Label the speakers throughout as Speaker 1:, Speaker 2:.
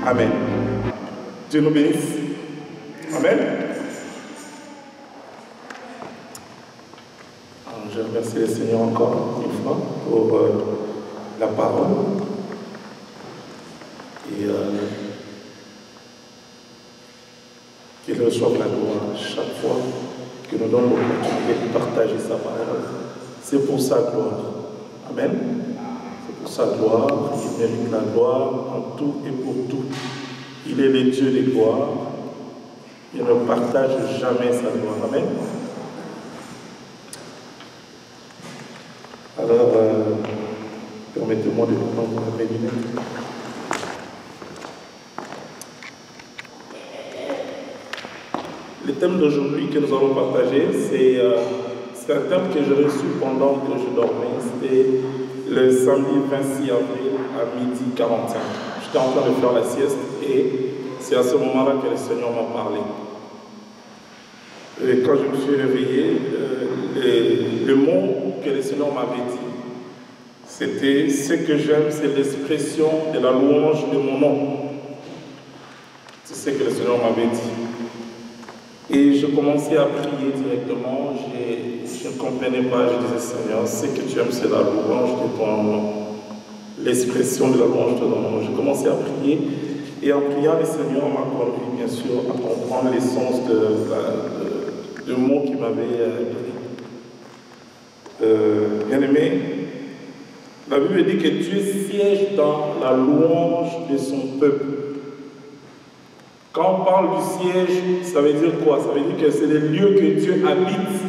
Speaker 1: Amen. Dieu nous bénisse. Amen. Je remercie le Seigneur encore une fois pour la parole. Et qu'il reçoive la gloire chaque fois que nous donne l'opportunité de partager sa parole. C'est pour sa gloire. Amen. C'est pour sa gloire. Il mérite la gloire en tout et pour tout. Il est le Dieu des gloires. Il ne partage jamais sa gloire. Amen. Alors, permettez-moi de prendre mes lunettes. Le thème d'aujourd'hui que nous allons partager, c'est un thème que j'ai reçu pendant que je dormais. C'était le samedi 26 avril à midi 45. J'étais en train de faire la sieste et c'est à ce moment-là que le Seigneur m'a parlé. Et quand je me suis réveillé, le mot que le Seigneur m'avait dit, c'était « Ce que j'aime, c'est l'expression de la louange de mon nom ». C'est ce que le Seigneur m'avait dit. Et je commençais à prier directement. Je ne comprenais pas. Je disais, Seigneur, ce que tu aimes, c'est la louange de ton nom. L'expression de la louange de ton nom. Je commençais à prier. Et en priant, le Seigneur m'a conduit, bien sûr, à comprendre l'essence de mots qu'il m'avait pris. Bien-aimé, la Bible dit que Dieu siège dans la louange de son peuple. Quand on parle du siège, ça veut dire quoi? Ça veut dire que c'est les lieux que Dieu habite.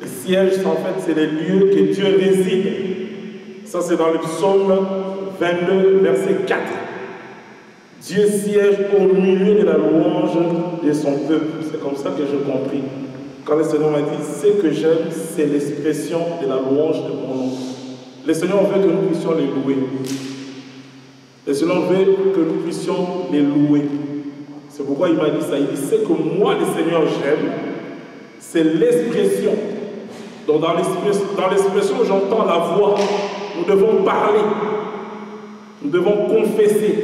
Speaker 1: Le siège, en fait, c'est les lieux que Dieu réside. Ça, c'est dans le psaume 22, verset 4. Dieu siège au milieu de la louange de son peuple. C'est comme ça que j'ai compris. Quand le Seigneur m'a dit, ce que j'aime, c'est l'expression de la louange de mon nom. Le Seigneur veut que nous puissions les louer. Le Seigneur veut que nous puissions les louer. C'est pourquoi il m'a dit ça. Il dit, ce que moi, le Seigneur, j'aime, c'est l'expression. Donc dans l'expression, j'entends la voix. Nous devons parler. Nous devons confesser.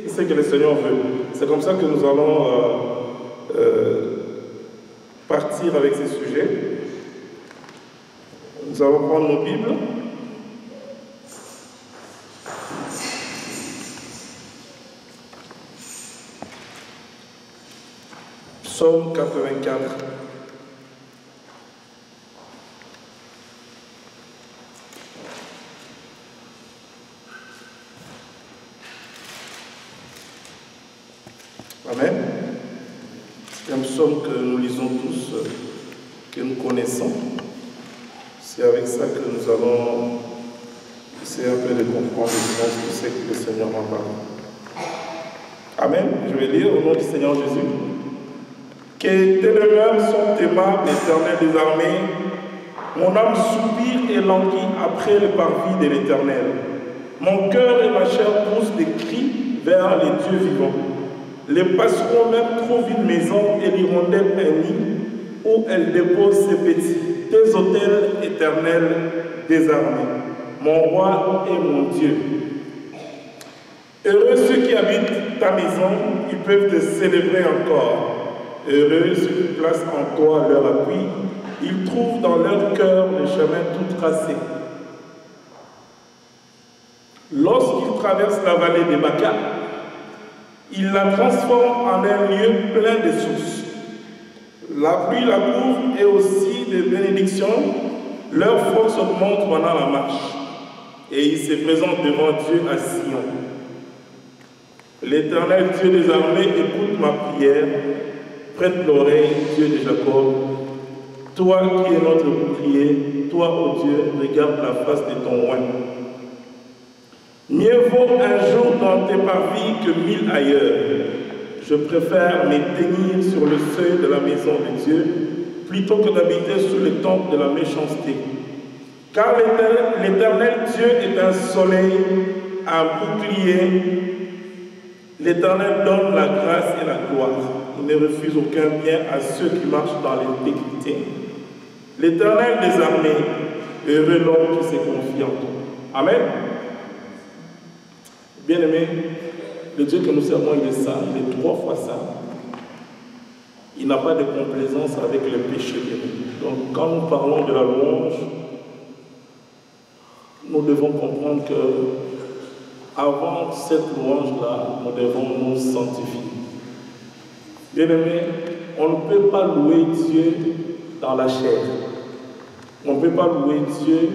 Speaker 1: C'est ce que le Seigneur veut. C'est comme ça que nous allons partir avec ces sujets. Nous allons prendre nos Bibles. Psaume 84. Amen. C'est un psaume que nous lisons tous, que nous connaissons. C'est avec ça que nous allons essayer un peu de comprendre le sens de ce que le Seigneur m'a parlé. Amen. Je vais lire au nom du Seigneur Jésus. Que tes demeures sont aimables, l'Éternel des armées. Mon âme soupire et languit après le parvis de l'Éternel. Mon cœur et ma chair poussent des cris vers les dieux vivants. Les passerons même trouvent une maison et l'hirondelle un nid où elle dépose ses petits. Tes autels éternels des armées. Mon roi et mon Dieu. Heureux ceux qui habitent ta maison, ils peuvent te célébrer encore. Heureux ceux qui placent en toi leur appui, ils trouvent dans leur cœur le chemin tout tracé. Lorsqu'ils traversent la vallée des Baca, ils la transforment en un lieu plein de sources. La pluie la couvre et aussi des bénédictions, leur force augmente pendant la marche. Et ils se présentent devant Dieu à Sion. L'Éternel Dieu des armées écoute ma prière. Prête l'oreille, Dieu de Jacob. Toi qui es notre bouclier, toi, ô Dieu, regarde la face de ton roi. Mieux vaut un jour dans tes parvis que 1000 ailleurs. Je préfère m'éteindre sur le seuil de la maison de Dieu plutôt que d'habiter sous le temple de la méchanceté. Car l'Éternel Dieu est un soleil, un bouclier. L'Éternel donne la grâce et la gloire. Il ne refuse aucun bien à ceux qui marchent dans l'intégrité. L'Éternel des armées, heureux l'homme qui se confie en toi. Amen. Bien-aimés, Le Dieu que nous servons, il est saint, il est 3 fois saint. Il n'a pas de complaisance avec le péché. Donc quand nous parlons de la louange, nous devons comprendre que avant cette louange-là, nous devons nous sanctifier. Bien-aimés, on ne peut pas louer Dieu dans la chair. On ne peut pas louer Dieu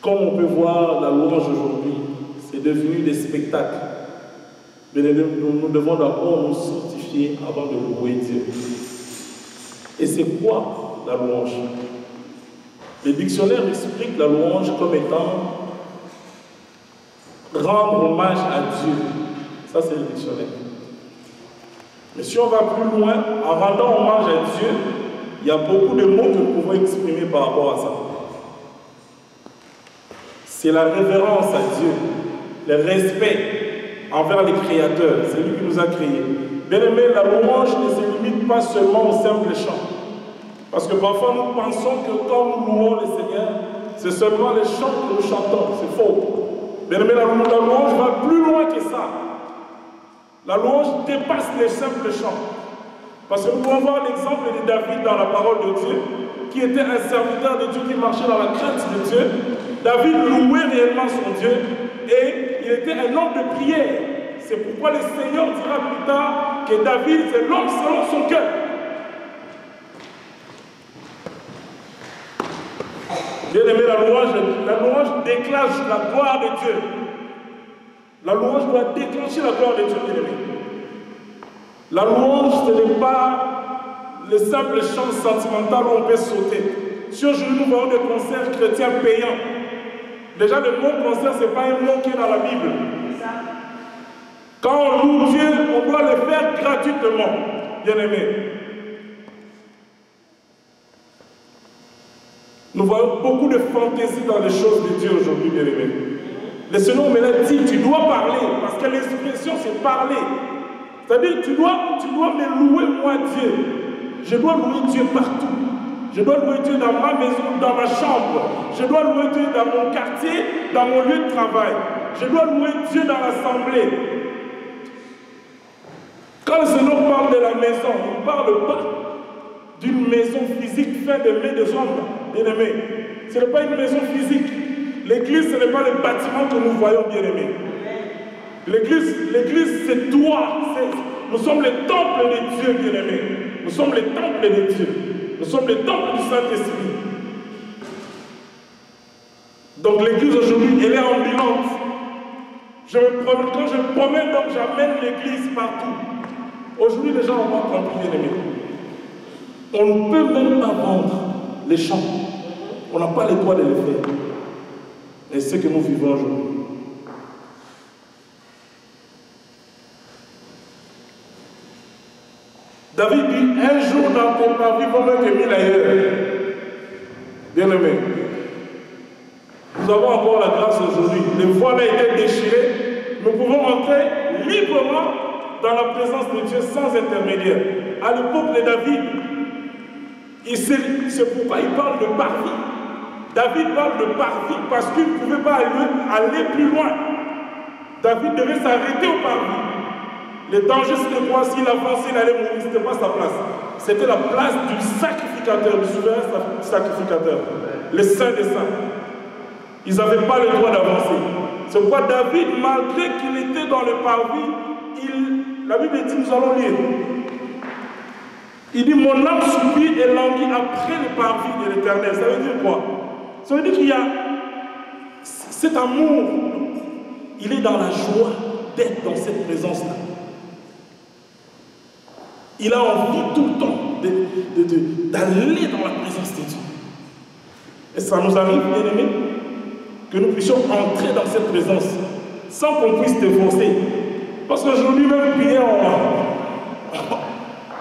Speaker 1: comme on peut voir la louange aujourd'hui. C'est devenu des spectacles. Mais nous devons d'abord nous sanctifier avant de louer Dieu. Et c'est quoi la louange? Les dictionnaires expliquent la louange comme étant rendre hommage à Dieu. Ça, c'est le dictionnaire. Mais si on va plus loin, en rendant hommage à Dieu, il y a beaucoup de mots que nous pouvons exprimer par rapport à ça. C'est la révérence à Dieu, le respect envers les créateurs. C'est lui qui nous a créés. Bien aimé, la louange ne se limite pas seulement au simple chant. Parce que parfois nous pensons que quand nous louons le Seigneur, c'est seulement les chants que nous chantons. C'est faux. Bien aimé, la louange va plus loin que ça. La louange dépasse les simples chants. Parce que nous pouvons voir l'exemple de David dans la parole de Dieu, qui était un serviteur de Dieu, qui marchait dans la crainte de Dieu. David louait réellement son Dieu et il était un homme de prière. C'est pourquoi le Seigneur dira plus tard que David, c'est l'homme selon son cœur. Bien aimé, la louange déclenche la gloire de Dieu. La louange doit déclencher la gloire de Dieu, bien aimé. La louange, ce n'est pas le simple chant sentimental où on peut sauter. Si aujourd'hui nous voyons des concerts chrétiens payants, déjà le mot concert, ce n'est pas un mot qui est dans la Bible. Quand on loue Dieu, on doit le faire gratuitement, bien aimé. Nous voyons beaucoup de fantaisie dans les choses de Dieu aujourd'hui, bien aimé. Le Seigneur me l'a dit, tu dois parler, parce que l'expression c'est parler. C'est-à-dire, tu dois me louer moi Dieu. Je dois louer Dieu partout. Je dois louer Dieu dans ma maison, dans ma chambre. Je dois louer Dieu dans mon quartier, dans mon lieu de travail. Je dois louer Dieu dans l'assemblée. Quand le Seigneur parle de la maison, il ne parle pas d'une maison physique faite de mains des hommes, bien-aimés. Ce n'est pas une maison physique. L'église, ce n'est pas le bâtiment que nous voyons, bien-aimés. L'église, c'est toi. Nous sommes les temples de Dieu, bien-aimés. Nous sommes les temples de Dieu. Nous sommes les temples du Saint-Esprit. Donc l'église aujourd'hui, elle est ambulante. Quand je me promène, donc j'amène l'église partout. Aujourd'hui, les gens ont pas compris, bien-aimés. On ne peut même pas vendre les champs. On n'a pas le droit de le faire. Et c'est ce que nous vivons aujourd'hui. David dit, un jour dans ton parvis vaut mieux que 1000 ailleurs. Bien-aimé, nous avons encore la grâce aujourd'hui. Les voiles ont été déchirées. Nous pouvons entrer librement dans la présence de Dieu sans intermédiaire. À l'époque de David, c'est pourquoi il parle de parvis. David parle de parvis parce qu'il ne pouvait pas aller plus loin. David devait s'arrêter au parvis. Le danger, c'était quoi? S'il avançait, il allait mourir. Ce n'était pas sa place. C'était la place du sacrificateur, du souverain sacrificateur. Le Saint des Saints. Ils n'avaient pas le droit d'avancer. C'est pourquoi David, malgré qu'il était dans le parvis, la Bible dit, nous allons lire. Il dit, mon âme soupire et languit après le parvis de l'Éternel. Ça veut dire quoi? Ça veut dire qu'il y a cet amour. Il est dans la joie d'être dans cette présence-là. Il a envie tout le temps d'aller dans la présence de Dieu. Et ça nous arrive, bien aimés, que nous puissions entrer dans cette présence sans qu'on puisse défoncer. Parce qu'aujourd'hui, même prier,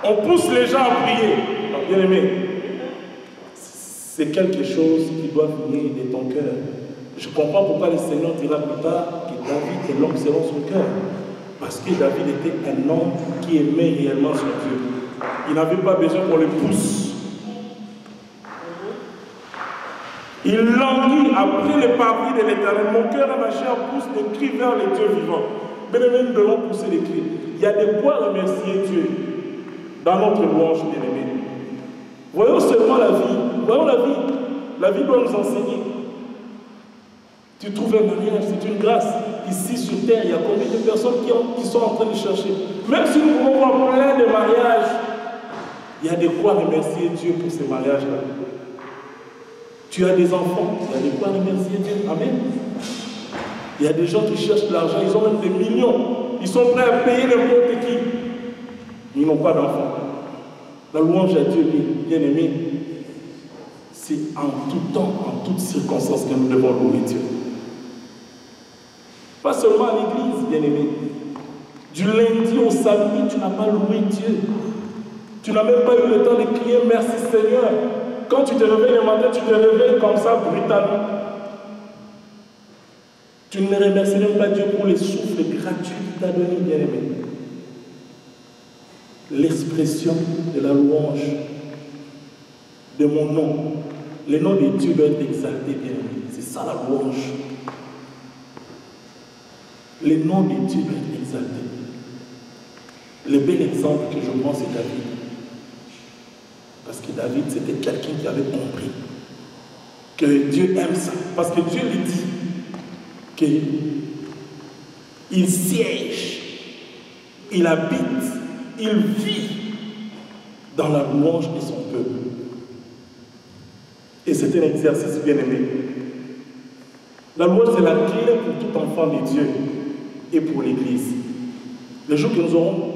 Speaker 1: on pousse les gens à prier. Bien aimés, c'est quelque chose qui doit venir de ton cœur. Je comprends pourquoi le Seigneur dira plus tard que David est l'homme selon son cœur. Parce que David était un homme qui aimait réellement son Dieu. Il n'avait pas besoin qu'on le pousse. Il languit après les parvis de l'Éternel. Mon cœur et ma chair poussent des cris vers les dieux vivants. Bien-aimés, nous devons pousser des cris. Il y a de quoi remercier Dieu dans notre louange, bien-aimés. Voyons seulement la vie. Voyons la vie. La vie doit nous enseigner. Tu trouves un mariage, c'est une grâce. Ici sur terre, il y a combien de personnes qui sont en train de chercher. Même si nous pouvons voir plein de mariages, il y a de quoi remercier Dieu pour ces mariages-là. Tu as des enfants, il y a de quoi remercier Dieu. Amen. Il y a des gens qui cherchent de l'argent, ils ont même des millions. Ils sont prêts à payer n'importe qui. Ils n'ont pas d'enfants. La louange à Dieu, bien aimé, c'est en tout temps, en toutes circonstances que nous devons louer Dieu. Pas seulement à l'église, bien aimé. Du lundi au samedi, tu n'as pas loué Dieu. Tu n'as même pas eu le temps de crier merci Seigneur. Quand tu te réveilles le matin, tu te réveilles comme ça brutalement. Tu ne remercies même pas Dieu pour les souffles gratuits qu'il t'a donné, bien aimé. L'expression de la louange de mon nom. Le nom de Dieu doit être exalté, bien aimé. C'est ça la louange. Le nom de Dieu doit être exalté. Le bel exemple que je prends, c'est David. Parce que David, c'était quelqu'un qui avait compris que Dieu aime ça. Parce que Dieu lui dit qu'il siège, il habite, il vit dans la louange de son peuple. Et c'est un exercice bien aimé. La louange, c'est la clé pour tout enfant de Dieu et pour l'Église. Le jour que nous aurons,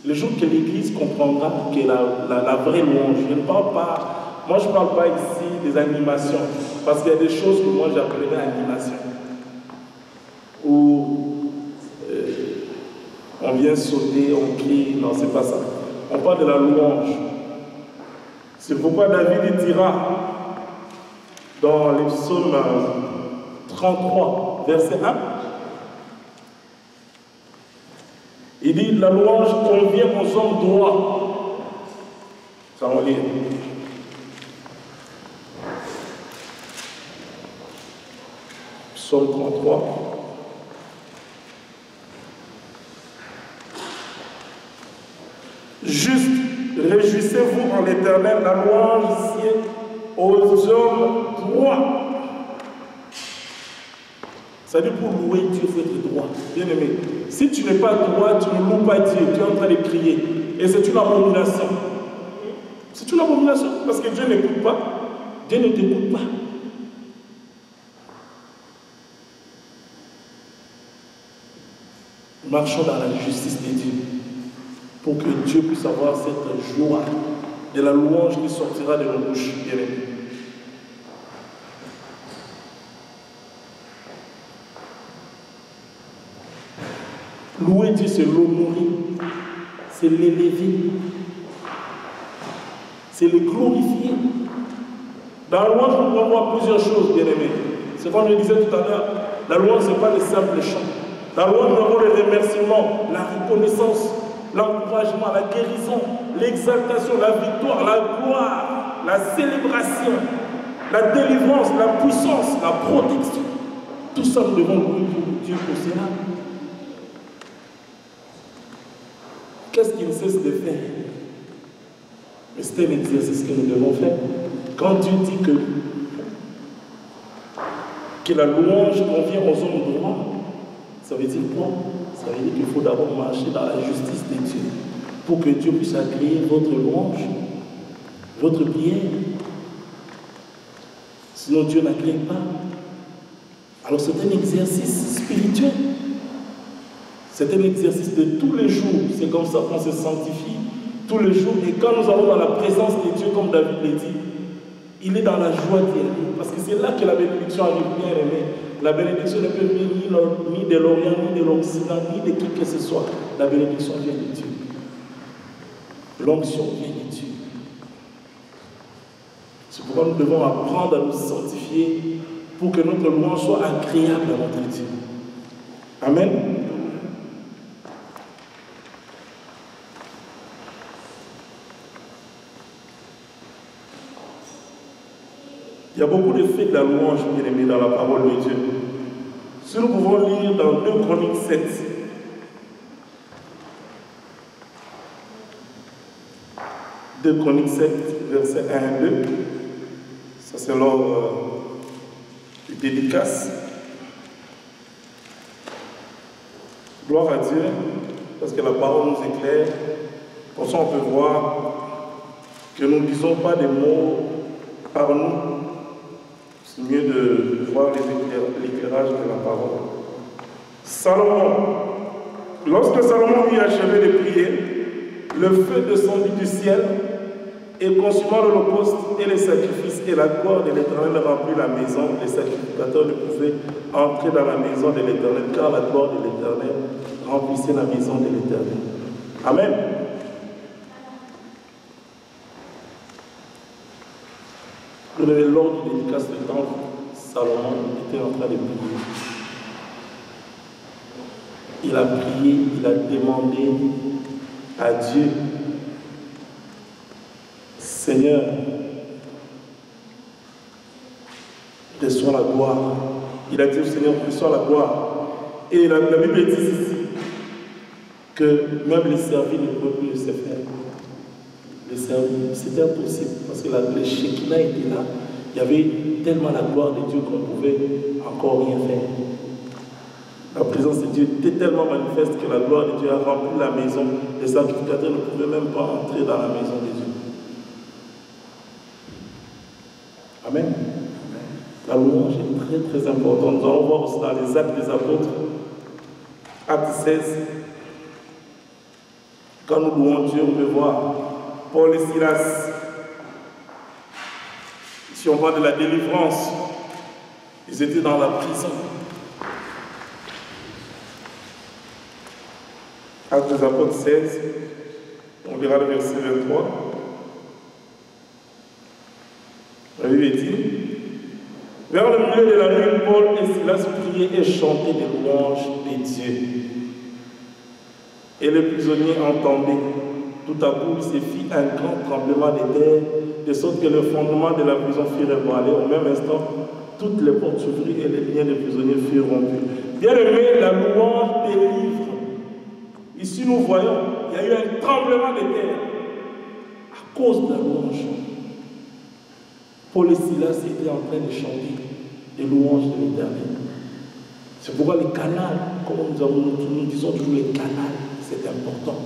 Speaker 1: le jour que l'Église comprendra que la vraie louange, je ne parle pas, moi je ne parle pas ici des animations, parce qu'il y a des choses que moi j'appellerais animation. Où on vient sauter, on crie, non, c'est pas ça. On parle de la louange. C'est pourquoi David dira dans les psaumes 33, verset 1, il dit la louange convient aux hommes droits. Ça on lit. Psaume 33. Juste, réjouissez-vous en l'Éternel, la louange ici aux hommes droits. Ça veut dire pour louer Dieu, il faut être droit. Bien aimé, si tu n'es pas droit, tu ne loues pas Dieu, tu es en train de crier. Et c'est une abomination. C'est une abomination parce que Dieu n'écoute pas. Dieu ne t'écoute pas. Marchons dans la justice de Dieu pour que Dieu puisse avoir cette joie de la louange qui sortira de nos bouches, bien aimés. Louer Dieu, c'est l'honorer, c'est l'élever, c'est le glorifier. Dans la louange, nous pouvons voir plusieurs choses, bien aimés. C'est comme je disais tout à l'heure, la louange, ce n'est pas le simple chant. Dans la louange, nous avons le remerciement, la reconnaissance, l'encouragement, la guérison, l'exaltation, la victoire, la gloire, la célébration, la délivrance, la puissance, la protection. Tout ça, nous devons louer Dieu pour cela. Qu'est-ce qu'il cesse de faire? Mais c'est un exercice que nous devons faire. Quand Dieu dit que la louange convient aux hommes droits, ça veut dire quoi? Ça veut dire qu'il faut d'abord marcher dans la justice de Dieu pour que Dieu puisse agréer votre louange, votre prière. Sinon Dieu n'agrée pas. Alors c'est un exercice spirituel. C'est un exercice de tous les jours. C'est comme ça qu'on se sanctifie tous les jours. Et quand nous allons dans la présence de Dieu, comme David l'a dit, il est dans la joie d'y aller. Parce que c'est là que la bénédiction arrive, bien aimé. La bénédiction ne peut venir ni de l'Orient, ni de l'Occident, ni de qui que ce soit. La bénédiction vient de Dieu. L'onction vient de Dieu. C'est pourquoi nous devons apprendre à nous sanctifier pour que notre louange soit agréable à notre Dieu. Amen. Il y a beaucoup d'effets de la louange, bien aimé, dans la parole de Dieu. Si nous pouvons lire dans 2 Chroniques 7, 2 Chroniques 7, versets 1 et 2, ça c'est lors du dédicace. Gloire à Dieu, parce que la parole nous éclaire. Pour ça, on peut voir que nous ne disons pas des mots par nous. C'est mieux de voir l'éclairage de la parole. Salomon. Lorsque Salomon eut achevé de prier, le feu descendit du ciel et consumant l'holocauste et les sacrifices, et la gloire de l'Éternel remplit la maison. Les sacrificateurs ne pouvaient entrer dans la maison de l'Éternel, car la gloire de l'Éternel remplissait la maison de l'Éternel. Amen. Lors du dédicace du temple, Salomon était en train de prier. Il a prié, il a demandé à Dieu, Seigneur, reçois la gloire. Il a dit au Seigneur, reçois la gloire. Et la Bible dit ici que même les servis ne pouvaient plus se faire. Les servis, c'était impossible parce que le Shekinah était là. Il y avait tellement la gloire de Dieu qu'on ne pouvait encore rien faire. La présence de Dieu était tellement manifeste que la gloire de Dieu a rempli la maison. Les sacrificateurs ne pouvaient même pas entrer dans la maison de Dieu. Amen. La louange est très très importante. Nous allons voir aussi dans les actes des apôtres, acte 16. Quand nous louons Dieu, on peut voir Paul et Silas. Si on parle de la délivrance, ils étaient dans la prison. Actes des apôtres 16, on verra le verset 23. La Bible dit, vers le milieu de la nuit, Paul et Silas priaient et chantaient des louanges de Dieu. Et les prisonniers entendaient. Tout à coup, il se fit un grand tremblement de terre, de sorte que le fondement de la prison fut ébranlé. Au même instant, toutes les portes s'ouvrirent et les liens des prisonniers furent rompus. Bien aimé, la louange délivre. Ici, nous voyons, il y a eu un tremblement de terre à cause de la louange. Paul et Silas étaient en train de chanter des louanges de l'Éternel. C'est pourquoi les canals, comme nous disons toujours les canals, c'est important.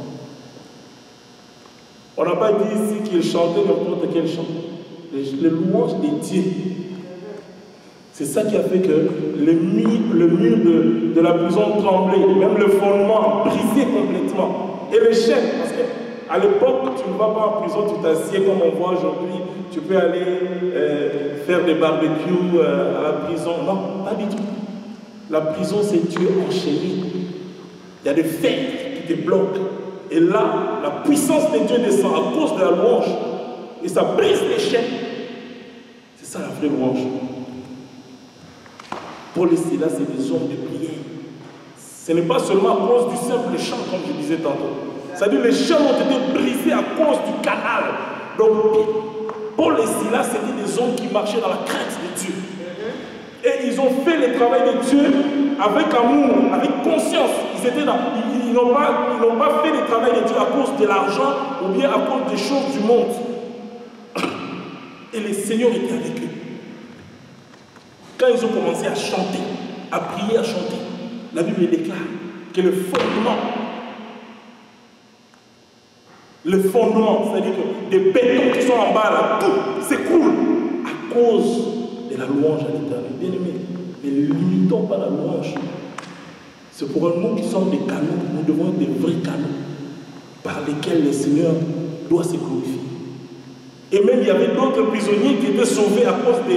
Speaker 1: On n'a pas dit ici qu'ils chantaient n'importe quel chant. Les louanges des dieux. C'est ça qui a fait que le mur de la prison tremblait, même le fondement brisé complètement. Et les chaînes, parce qu'à l'époque, tu ne vas pas en prison, tu t'assieds comme on voit aujourd'hui, tu peux aller faire des barbecues à la prison. Non, pas du tout. La prison, c'est tu es enchaîné. Il y a des fers qui te bloquent. Et là, la puissance de Dieu descend à cause de la louange. Et ça brise les chaînes. C'est ça la vraie louange. Paul et Silas, c'est des hommes de prière. Ce n'est pas seulement à cause du simple chant, comme je disais tantôt. C'est-à-dire que les chaînes ont été brisées à cause du canal. Donc, Paul et Silas, c'était des hommes qui marchaient dans la crainte de Dieu. Et ils ont fait le travail de Dieu avec amour, avec conscience. Ils n'ont pas fait le travail de Dieu à cause de l'argent ou bien à cause des choses du monde. Et le Seigneur était avec eux. Quand ils ont commencé à chanter, à prier, à chanter, la Bible déclare que le fondement, c'est-à-dire que des bétons qui sont en bas là, tout s'écroule à cause de la louange à l'Éternel. Bien aimé, mais ne limitons pas la louange. C'est pour nous qui sommes des canaux, nous devons être des vrais canaux par lesquels le Seigneur doit se glorifier. Et même il y avait d'autres prisonniers qui étaient sauvés à cause de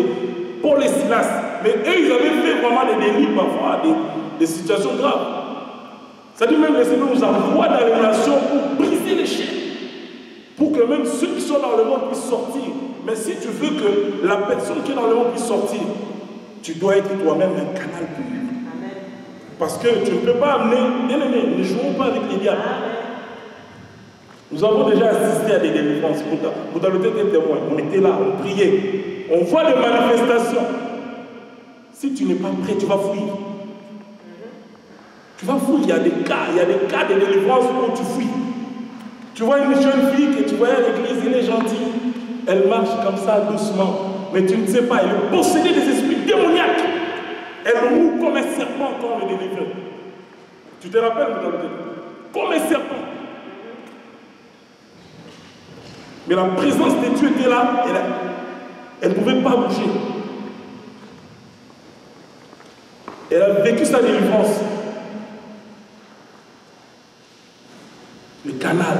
Speaker 1: Paul et Silas. Mais eux, ils avaient fait vraiment des délits parfois, des situations graves. C'est-à-dire même le Seigneur nous envoie dans les nations pour briser les chaînes. Pour que même ceux qui sont dans le monde puissent sortir. Mais si tu veux que la personne qui est dans le monde puisse sortir, tu dois être toi-même un canal pour lui. Parce que tu ne peux pas amener, bien aimé, ne jouons pas avec les diables. Nous avons déjà assisté à des délivrances. Vous avez été témoin, on était là, on priait. on voit des manifestations. Si tu n'es pas prêt, tu vas fuir. Tu vas fuir, il y a des cas de délivrance où tu fuis. Tu vois une jeune fille que tu vois à l'église, elle est gentille, elle marche comme ça doucement, mais tu ne sais pas, elle est possédée des esprits démoniaques. Elle roule comme un serpent quand on le délivre. Tu te rappelles dans le comme un serpent. Mais la présence de Dieu était là, elle ne pouvait pas bouger. Elle a vécu sa délivrance. Le canal.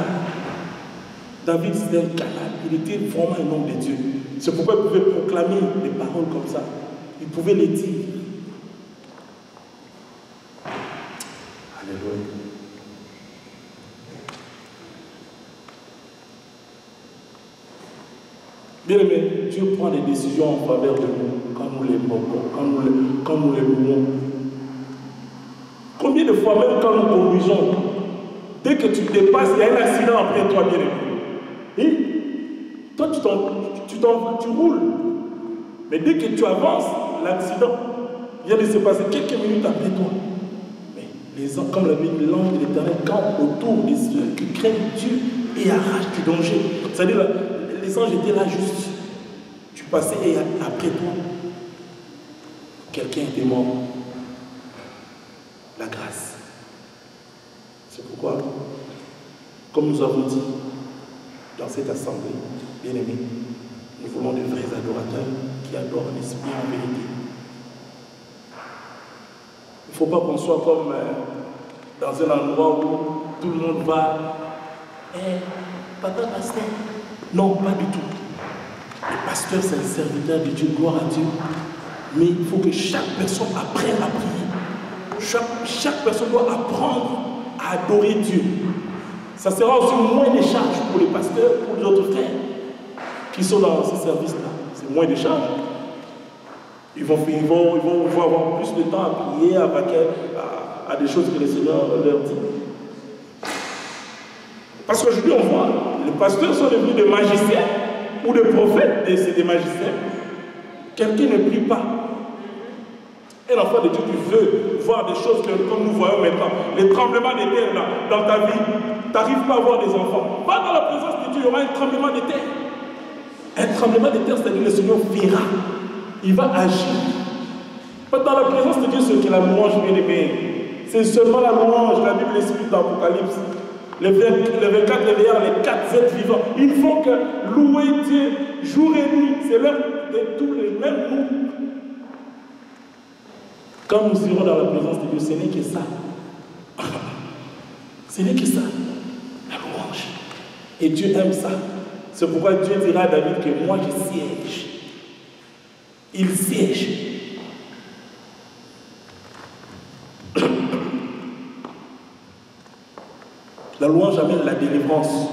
Speaker 1: David, c'était un canal. Il était vraiment un homme de Dieu. C'est pourquoi il pouvait proclamer des paroles comme ça. Il pouvait les dire. Alléluia. Bien aimé, Dieu prend des décisions en faveur de nous quand nous les moquons, quand nous les louons. Combien de fois, même quand nous conduisons, dès que tu dépasses, il y a un accident après toi, bien aimé. Et toi, tu roules. Mais dès que tu avances, l'accident vient de se passer quelques minutes après toi. Mais les hommes, comme la Bible, l'ange de l'Éternel campe autour des ceux qui craignent Dieu et arrachent du danger. C'est-à-dire, les anges étaient là juste. Tu passais et après toi, quelqu'un était mort. La grâce. C'est pourquoi, comme nous avons dit dans cette assemblée, bien aimés, nous voulons de vrais adorateurs qui adorent l'esprit en vérité. Il ne faut pas qu'on soit comme dans un endroit où tout le monde va. Papa pasteur. Non, pas du tout. Le pasteur, c'est un serviteur de Dieu, gloire à Dieu. Mais il faut que chaque personne apprenne à prier. Chaque personne doit apprendre à adorer Dieu. Ça sera aussi moins de charges pour les pasteurs, pour les autres frères qui sont dans ce service-là. C'est moins de charges. Ils vont avoir plus de temps à prier, à des choses que le Seigneur leur dit. Parce qu'aujourd'hui, on voit, les pasteurs sont devenus des magiciens ou des prophètes, et c'est des magiciens. Quelqu'un ne prie pas. Un enfant de Dieu qui veut voir des choses comme nous voyons maintenant, les tremblements de terre là, dans ta vie, tu n'arrives pas à voir des enfants. Va dans la présence de Dieu, il y aura un tremblement de terre. Un tremblement de terre, c'est-à-dire le Seigneur verra. Il va agir. Dans la présence de Dieu, ce qui est la louange, bien aimé, c'est seulement la louange. La Bible l'explique dans l'Apocalypse. Les 24 réveillants, les 4 êtres vivants, ils font que louer Dieu jour et nuit. C'est l'heure de tous les mêmes mots. Quand nous irons dans la présence de Dieu, ce n'est que ça. Ce n'est que ça. La louange. Et Dieu aime ça. C'est pourquoi Dieu dira à David que moi je siège. Il siège. La louange amène la délivrance.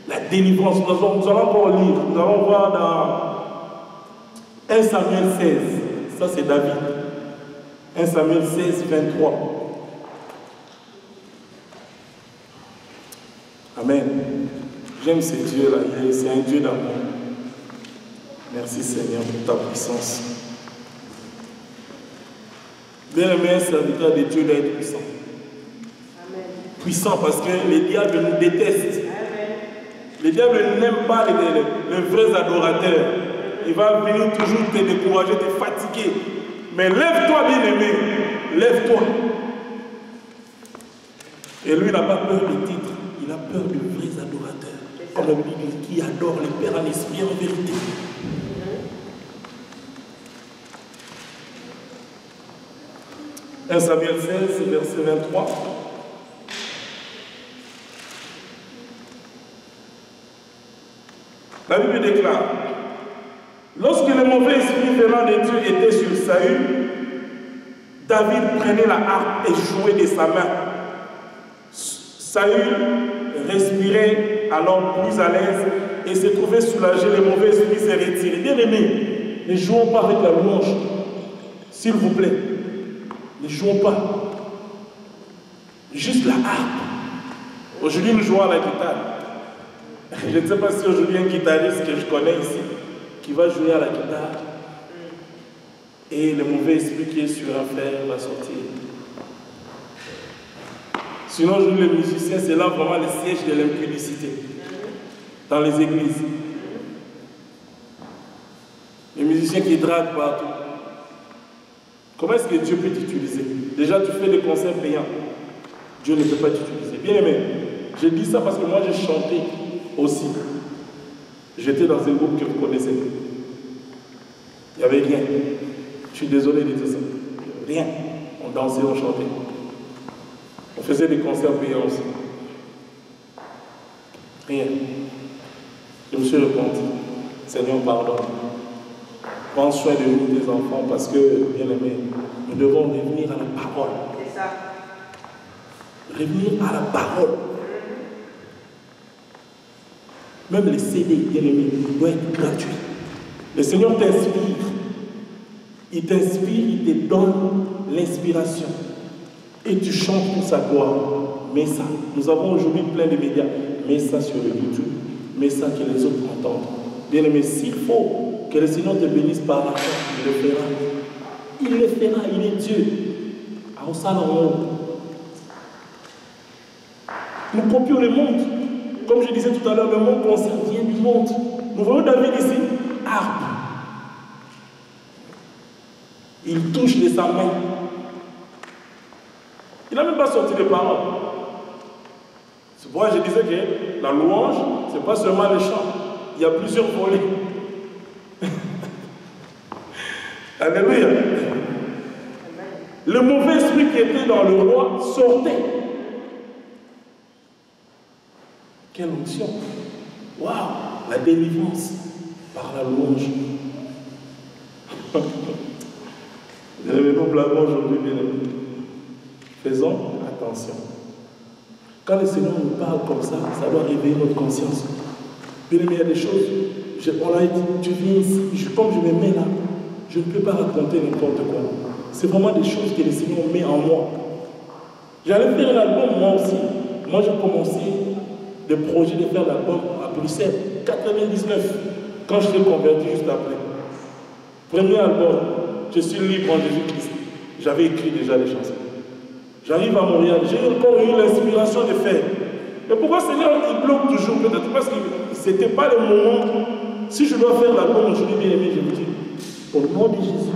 Speaker 1: La délivrance. Nous allons encore lire. Nous allons voir dans 1 Samuel 16. Ça c'est David. 1 Samuel 16, 23. Amen. J'aime ce Dieu-là. C'est un Dieu d'amour. Merci Seigneur pour ta puissance. Bien-aimé, un serviteur de Dieu doit être puissant. Amen. Puissant parce que les diables nous détestent. Amen. Les diables n'aiment pas les vrais adorateurs. Il va venir toujours te décourager, te fatiguer. Mais lève-toi, bien-aimé. Lève-toi. Et lui n'a pas peur des titres. Il a peur de vrais adorateurs. Comme la Bible dit, qui adore le Père en esprit et en vérité. 1 Samuel 16, verset 23. La Bible déclare, lorsque le mauvais esprit venant de Dieu était sur Saül, David prenait la harpe et jouait de sa main. Saül respirait alors plus à l'aise et se trouvait soulagé, le mauvais esprit s'est retiré. Bien aimé, ne jouons pas avec la louange, s'il vous plaît. Ne jouons pas. Juste la harpe. Aujourd'hui, nous jouons à la guitare. Je ne sais pas si aujourd'hui il y a un guitariste que je connais ici. qui va jouer à la guitare et le mauvais esprit qui est sur un fer va sortir. Sinon, les musiciens, c'est là vraiment le siège de l'impudicité dans les églises. Les musiciens qui draguent partout. Comment est-ce que Dieu peut t'utiliser? Déjà, tu fais des concerts payants. Dieu ne peut pas t'utiliser. Bien aimé, je dis ça parce que moi, j'ai chanté aussi. J'étais dans un groupe que vous connaissez. Il n'y avait rien. Je suis désolé de dire ça. Rien. On dansait, on chantait. On faisait des concerts payants aussi. Rien. Je me suis repenti. Seigneur, pardon. Prends soin de nous, tes enfants, parce que, bien aimés, nous devons revenir à la parole. C'est ça. Revenir à la parole. Même les CD, bien aimés, doivent être gratuits. Le Seigneur t'inspire. Il t'inspire, il te donne l'inspiration. Et tu chantes pour sa gloire. Mets ça. Nous avons aujourd'hui plein de médias. Mets ça sur le YouTube. Mets ça que les autres entendent. Bien aimé, s'il faut que le Seigneur te bénisse par l'argent, il le fera. Il le fera, il est Dieu. Nous copions le monde. Comme je disais tout à l'heure, le monde concert vient du monde. Nous voyons David ici, harpe. Il touche de sa main. Il n'a même pas sorti de paroles. C'est pourquoi je disais que la louange, ce n'est pas seulement le chant. Il y a plusieurs volets. Alléluia. Le mauvais esprit qui était dans le roi sortait. Quelle onction. Waouh, la délivrance par la louange. Nous blaguons aujourd'hui, bien aimés. Faisons attention. Quand le Seigneur nous parle comme ça doit réveiller notre conscience. Bien aimé, il y a des choses. On l'a dit, tu viens ici, comme je me mets là, je ne peux pas raconter n'importe quoi. C'est vraiment des choses que le Seigneur met en moi. J'allais faire l'album moi aussi. Moi, j'ai commencé le projet de faire l'album à Bruxelles, 99, quand je l'ai converti juste après. Premier album, je suis libre en Jésus-Christ. J'avais écrit déjà des chansons. J'arrive à Montréal, j'ai encore eu l'inspiration de faire. Mais pourquoi Seigneur il bloque toujours? Peut-être parce que ce n'était pas le moment. Si je dois faire l'album aujourd'hui, bien aimé, je vous dis, au nom de Jésus,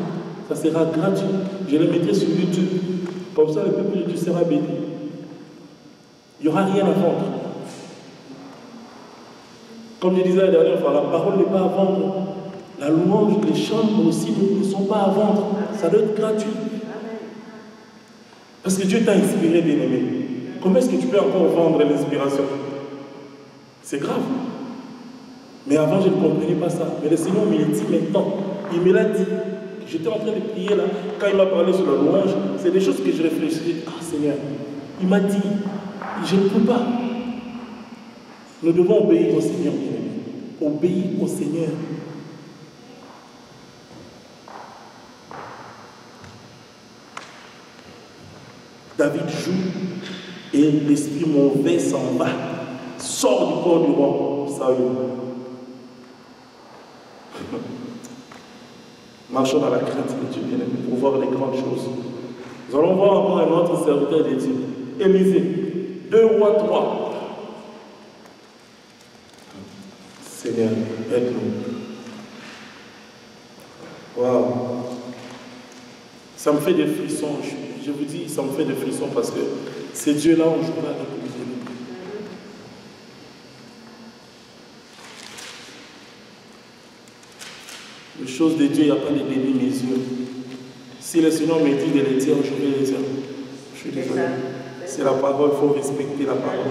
Speaker 1: ça sera gratuit. Je le mettrai sur YouTube. Comme ça, le peuple de Dieu sera béni. Il n'y aura rien à vendre. Comme je disais la dernière fois, la parole n'est pas à vendre. La louange, les chants aussi ne sont pas à vendre. Ça doit être gratuit. Parce que Dieu t'a inspiré, bien aimé. Comment est-ce que tu peux encore vendre l'inspiration? C'est grave. Mais avant, je ne comprenais pas ça. Mais le Seigneur me l'a dit maintenant. Il me l'a dit. J'étais en train de prier là. Quand il m'a parlé sur la louange, c'est des choses que je réfléchissais. Ah Seigneur, il m'a dit, je ne peux pas. Nous devons obéir au Seigneur, bien aimé. Obéir au Seigneur. David joue et l'esprit mauvais s'en va, sort du corps du roi Saül. Marchons dans la crainte de Dieu, bien aimé, pour voir les grandes choses. Nous allons voir encore un autre serviteur de Dieu, Élisée, 2 Rois 3. Seigneur, aide-nous. Waouh! Ça me fait des frissons. Je vous dis, ça me fait des frissons parce que c'est Dieu là où je parle avec vous. Les choses de Dieu, il n'y a pas de demi-mesure. Si le Seigneur me dit de les dire, je vais les dire. Je suis désolé. C'est la parole, il faut respecter la parole.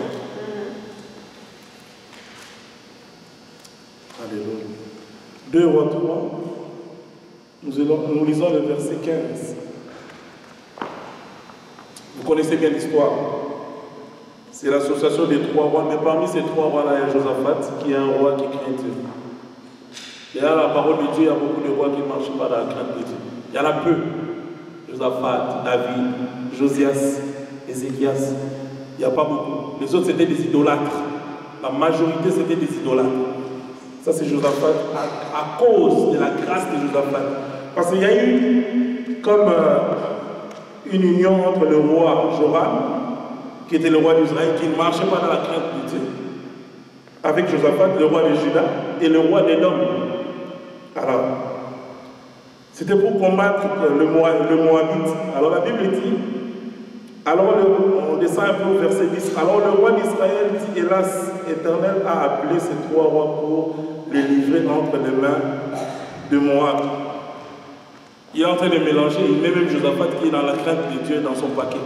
Speaker 1: Alléluia. 2 Rois 3, nous lisons le verset 15. Vous connaissez bien l'histoire. C'est l'association des 3 rois, mais parmi ces 3 rois-là, il y a Josaphat, qui est un roi qui craint Dieu. Et là, la parole de Dieu, il y a beaucoup de rois qui ne marchent pas dans la crainte de Dieu. Il y en a peu. Josaphat, David, Josias, Ézéchias. Il n'y a pas beaucoup. Les autres, c'était des idolâtres. La majorité, c'était des idolâtres. Ça, c'est Josaphat à cause de la grâce de Josaphat. Parce qu'il y a eu comme une union entre le roi Joram, qui était le roi d'Israël, qui ne marchait pas dans la crainte de Dieu, avec Josaphat, le roi de Juda, et le roi d'Édom. Alors, c'était pour combattre le Moabite. Alors la Bible dit, alors on descend un peu au verset 10, alors le roi d'Israël dit, hélas, Éternel a appelé ces trois rois pour les livrer entre les mains de Moab. Il est en train de mélanger, il met même Josaphat qui est dans la crainte de Dieu dans son paquet.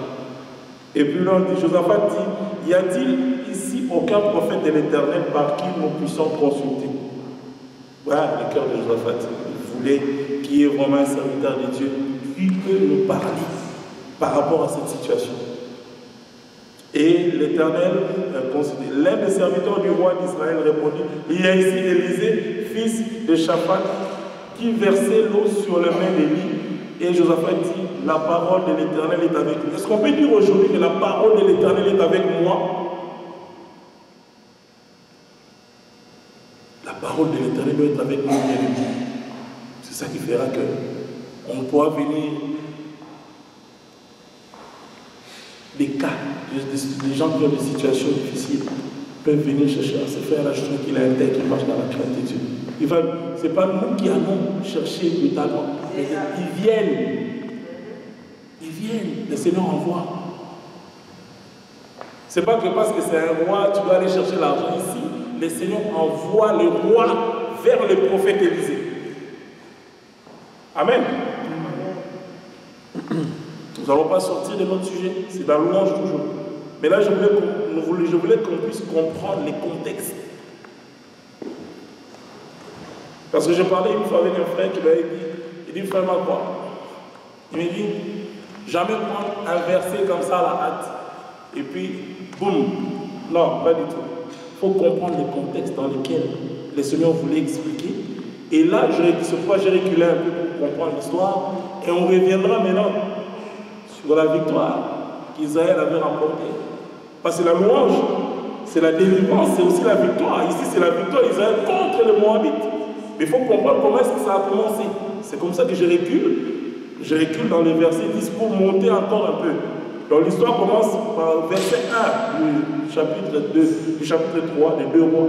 Speaker 1: Et puis là, on dit, Josaphat dit, y a-t-il ici aucun prophète de l'Éternel par qui nous puissions consulter? Voilà le cœur de Josaphat. Il voulait qu'il y ait vraiment un serviteur de Dieu qui peut nous parler par rapport à cette situation. Et l'Éternel considère. L'un des serviteurs du roi d'Israël répondit, il y a ici Élisée, fils de Shaphat, qui versait l'eau sur le main d'Élie. Et Josaphat dit, la parole de l'Éternel est avec nous. Est-ce qu'on peut dire aujourd'hui que la parole de l'Éternel est avec moi? La parole de l'Éternel doit être avec nous. C'est ça qui fera qu'on pourra venir des cas, des gens qui ont des situations difficiles peuvent venir chercher à se faire la chose qu'il a un tel qui marche dans la crainte de Dieu. Ce n'est pas nous qui allons chercher brutalement. Ils viennent. Ils viennent. Le Seigneur envoie. Ce n'est pas que parce que c'est un roi, tu dois aller chercher l'argent ici. Le Seigneur envoie le roi vers le prophète Élisée. Amen. Nous n'allons pas sortir de notre sujet, c'est dans louange toujours. Mais là, je voulais qu'on puisse comprendre les contextes. Parce que je parlais une fois avec un frère qui m'avait dit, il dit, frère, quoi? Il m'a dit, jamais prendre un verset comme ça à la hâte, et puis, boum. Non, pas du tout. Il faut comprendre le contexte dans lequel le Seigneur voulait expliquer. Et là, ce fois, j'ai reculé un peu pour comprendre l'histoire, et on reviendra maintenant sur la victoire qu'Israël avait remportée. Parce que la louange, c'est la délivrance, c'est aussi la victoire. Ici, c'est la victoire d'Israël contre le Moabite. Mais il faut comprendre comment est-ce que ça a commencé. C'est comme ça que je recule. Je recule dans le verset 10 pour monter encore un peu. Donc l'histoire commence par verset 1 du chapitre 2, du chapitre 3 des 2 rois.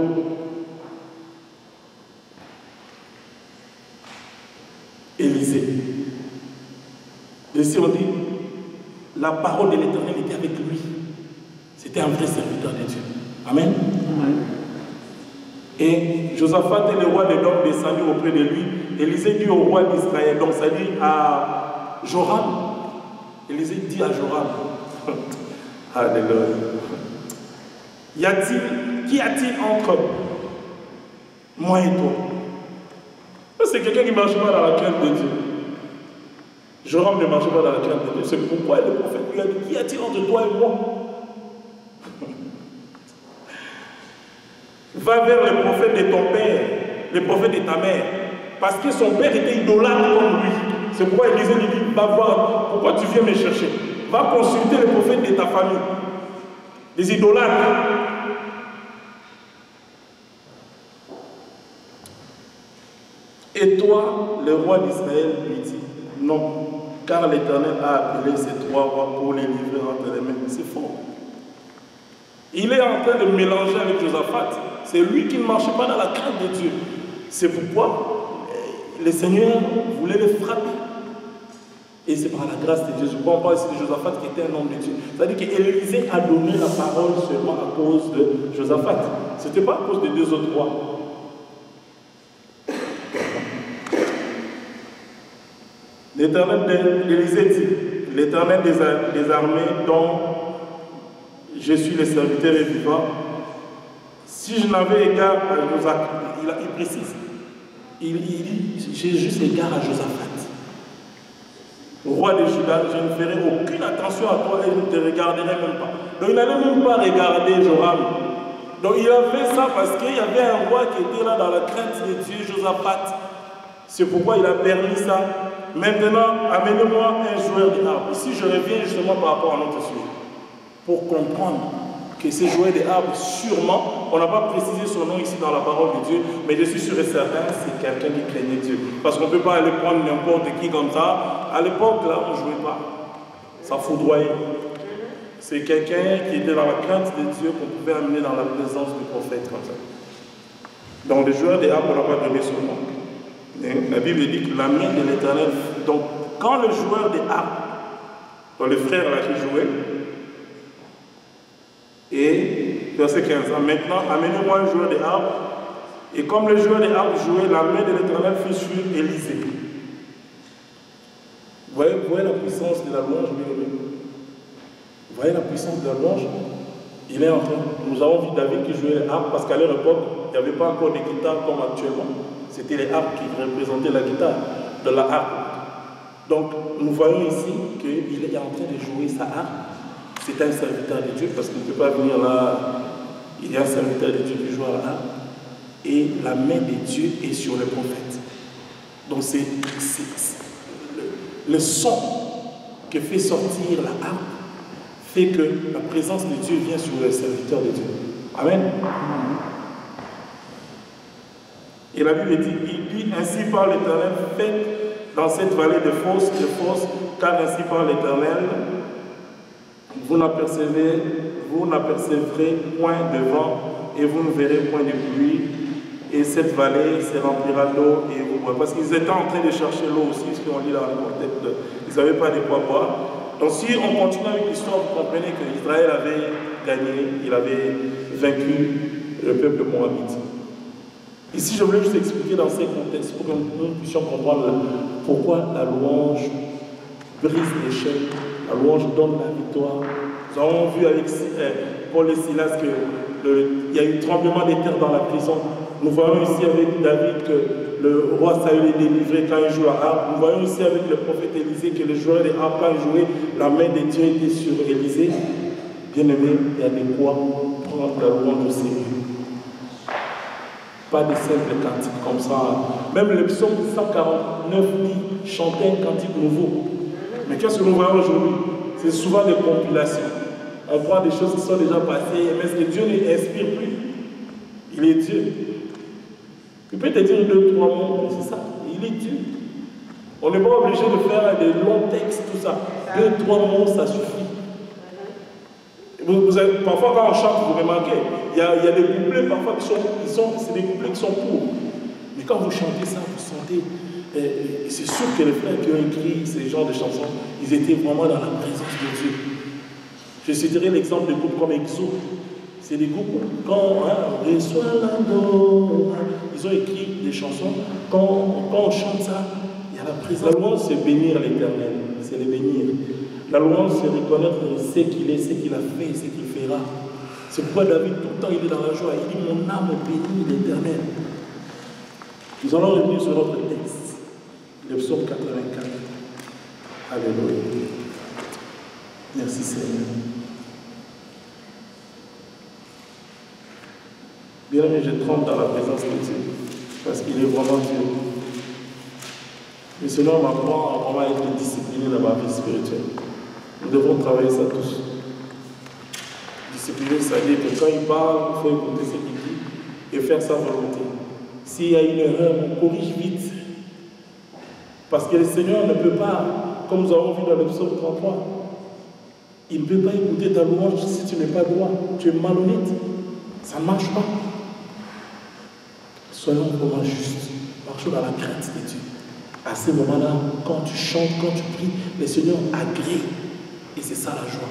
Speaker 1: Élisée. Ici on dit, la parole de l'Éternel était avec lui. C'était un vrai serviteur de Dieu. Amen. Amen. Et Josaphat et le roi d'Édom descendus auprès de lui. Élisée dit au roi d'Israël, donc ça dit à Joram. Élisée dit à Joram, alléluia. Qu'y a-t-il entre moi et toi? C'est quelqu'un qui ne marche pas dans la crainte de Dieu. Joram ne marche pas dans la crainte de Dieu. C'est pourquoi le prophète lui a dit, qu'y a-t-il entre toi et moi? Va vers le prophète de ton père, le prophète de ta mère, parce que son père était idolâtre comme lui. C'est pourquoi Élisée lui dit, va voir, pourquoi tu viens me chercher? Va consulter le prophète de ta famille, les idolâtres. Et toi, le roi d'Israël, lui dit, non, car l'Éternel a appelé ces 3 rois pour les livrer entre les mains. C'est faux. Il est en train de mélanger avec Josaphat. C'est lui qui ne marchait pas dans la crainte de Dieu. C'est pourquoi le Seigneur voulait le frapper. Et c'est par la grâce de Dieu. Je parle ici de Josaphat qui était un homme de Dieu. C'est-à-dire qu'Élisée a donné la parole seulement à cause de Josaphat. Ce n'était pas à cause des 2 autres rois. L'Éternel, Élisée dit, l'Éternel des armées dont je suis le serviteur et vivant, si je n'avais égard à Josaphat, il précise, il dit, j'ai juste égard à Josaphat. Roi de Juda, je ne ferai aucune attention à toi et je ne te regarderai même pas. Donc il n'allait même pas regarder Joram. Donc il a fait ça parce qu'il y avait un roi qui était là dans la crainte de Dieu, Josaphat. C'est pourquoi il a permis ça. Maintenant, amenez-moi un joueur de harpe. Ici, je reviens justement par rapport à notre sujet. Pour comprendre que c'est jouer des harpes, sûrement, on n'a pas précisé son nom ici dans la parole de Dieu, mais je suis sûr et certain, c'est quelqu'un qui craignait Dieu. Parce qu'on ne peut pas aller prendre n'importe qui comme ça. À l'époque, là, on ne jouait pas. Ça foudroyait. C'est quelqu'un qui était dans la crainte de Dieu qu'on pouvait amener dans la présence du prophète comme ça. Donc, le joueur des harpes, on n'a pas donné son nom. La Bible dit que la main de l'Éternel. Donc, quand le joueur des harpes, dans le frère là qui jouait, et verset 15, maintenant, amenez-moi un joueur des harpes. Et comme le joueur des harpes jouait, la main de l'Éternel fut sur Élisée. Vous voyez la puissance de la louange, vous voyez la puissance de la louange? Il est en train. Nous avons vu David qui jouait les harpes parce qu'à leur époque, il n'y avait pas encore de guitare comme actuellement. C'était les harpes qui représentaient la guitare de la harpe. Donc, nous voyons ici qu'il est en train de jouer sa harpe. C'est un serviteur de Dieu parce qu'il ne peut pas venir là. Il y a un serviteur de Dieu qui joue à la harpe. Et la main de Dieu est sur le prophète. Donc, c'est le son que fait sortir la harpe fait que la présence de Dieu vient sur le serviteur de Dieu. Amen. Et la Bible dit, il dit, ainsi par l'Éternel, faites dans cette vallée de fosse, car ainsi par l'Éternel, vous n'apercevrez point de vent, et vous ne verrez point de pluie, et cette vallée se remplira d'eau, et vous boirez. Parce qu'ils étaient en train de chercher l'eau aussi, ce qu'on dit dans le contexte, ils n'avaient pas de quoi boire. Donc si on continue avec l'histoire, vous comprenez qu'Israël avait gagné, il avait vaincu le peuple moabite. Ici, je voulais juste expliquer dans ces contextes pour que nous puissions comprendre pourquoi la louange brise les chaînes, la louange donne la victoire. Nous avons vu avec Paul et Silas qu'il y a eu tremblement des terres dans la prison. Nous voyons ici avec David que le roi Saül est délivré quand il joue la harpe. Nous voyons ici avec le prophète Élisée que le joueur des harpes, quand il jouait, la main de Dieu était sur Élisée. Bien aimé, il y a des quoi prendre la louange au sérieux. Pas de simples cantiques comme ça. Même le psaume 149 dit chanter un cantique nouveau. Mais qu'est-ce que nous voyons aujourd'hui? C'est souvent des compilations. On prend des choses qui sont déjà passées, mais est-ce que Dieu n'inspire plus? Il est Dieu. Il peut te dire 2, 3 mots, c'est ça. Il est Dieu. On n'est pas obligé de faire des longs textes, tout ça. 2, 3 mots, ça suffit. Parfois, quand on chante, vous remarquez, il y a des couplets, parfois, c'est des couplets qui sont courts. Mais quand vous chantez ça, vous sentez. C'est sûr que les frères qui ont écrit ces genres de chansons, ils étaient vraiment dans la présence de Dieu. Je citerai l'exemple de groupes comme Exo. C'est des groupes, quand on reçoit l'ado, ils ont écrit des chansons. Quand on chante ça, il y a la présence. La louange, c'est bénir l'Éternel, c'est le bénir. La louange, c'est reconnaître ce qu'il est, ce qu'il a fait, ce qu'il fera. C'est pourquoi David, tout le temps, il est dans la joie. Il dit, mon âme bénit l'Éternel. Nous allons revenir sur notre texte, le psaume 84. Alléluia. Merci Seigneur. Bien aimé, je tremble dans la présence de Dieu, parce qu'il est vraiment Dieu. Le Seigneur m'apprend à vraiment être discipliné dans ma vie spirituelle. Nous devons travailler ça tous. Discipliner, ça veut dire que quand il parle, il faut écouter ce qu'il dit et faire sa volonté. S'il y a une erreur, on corrige vite. Parce que le Seigneur ne peut pas, comme nous avons vu dans le psaume 33, il ne peut pas écouter ta louange si tu n'es pas droit. Tu es malhonnête. Ça ne marche pas. Soyons vraiment justes. Marchons dans la crainte de Dieu. À ce moment-là, quand tu chantes, quand tu pries, le Seigneur agrée. Et c'est ça la joie.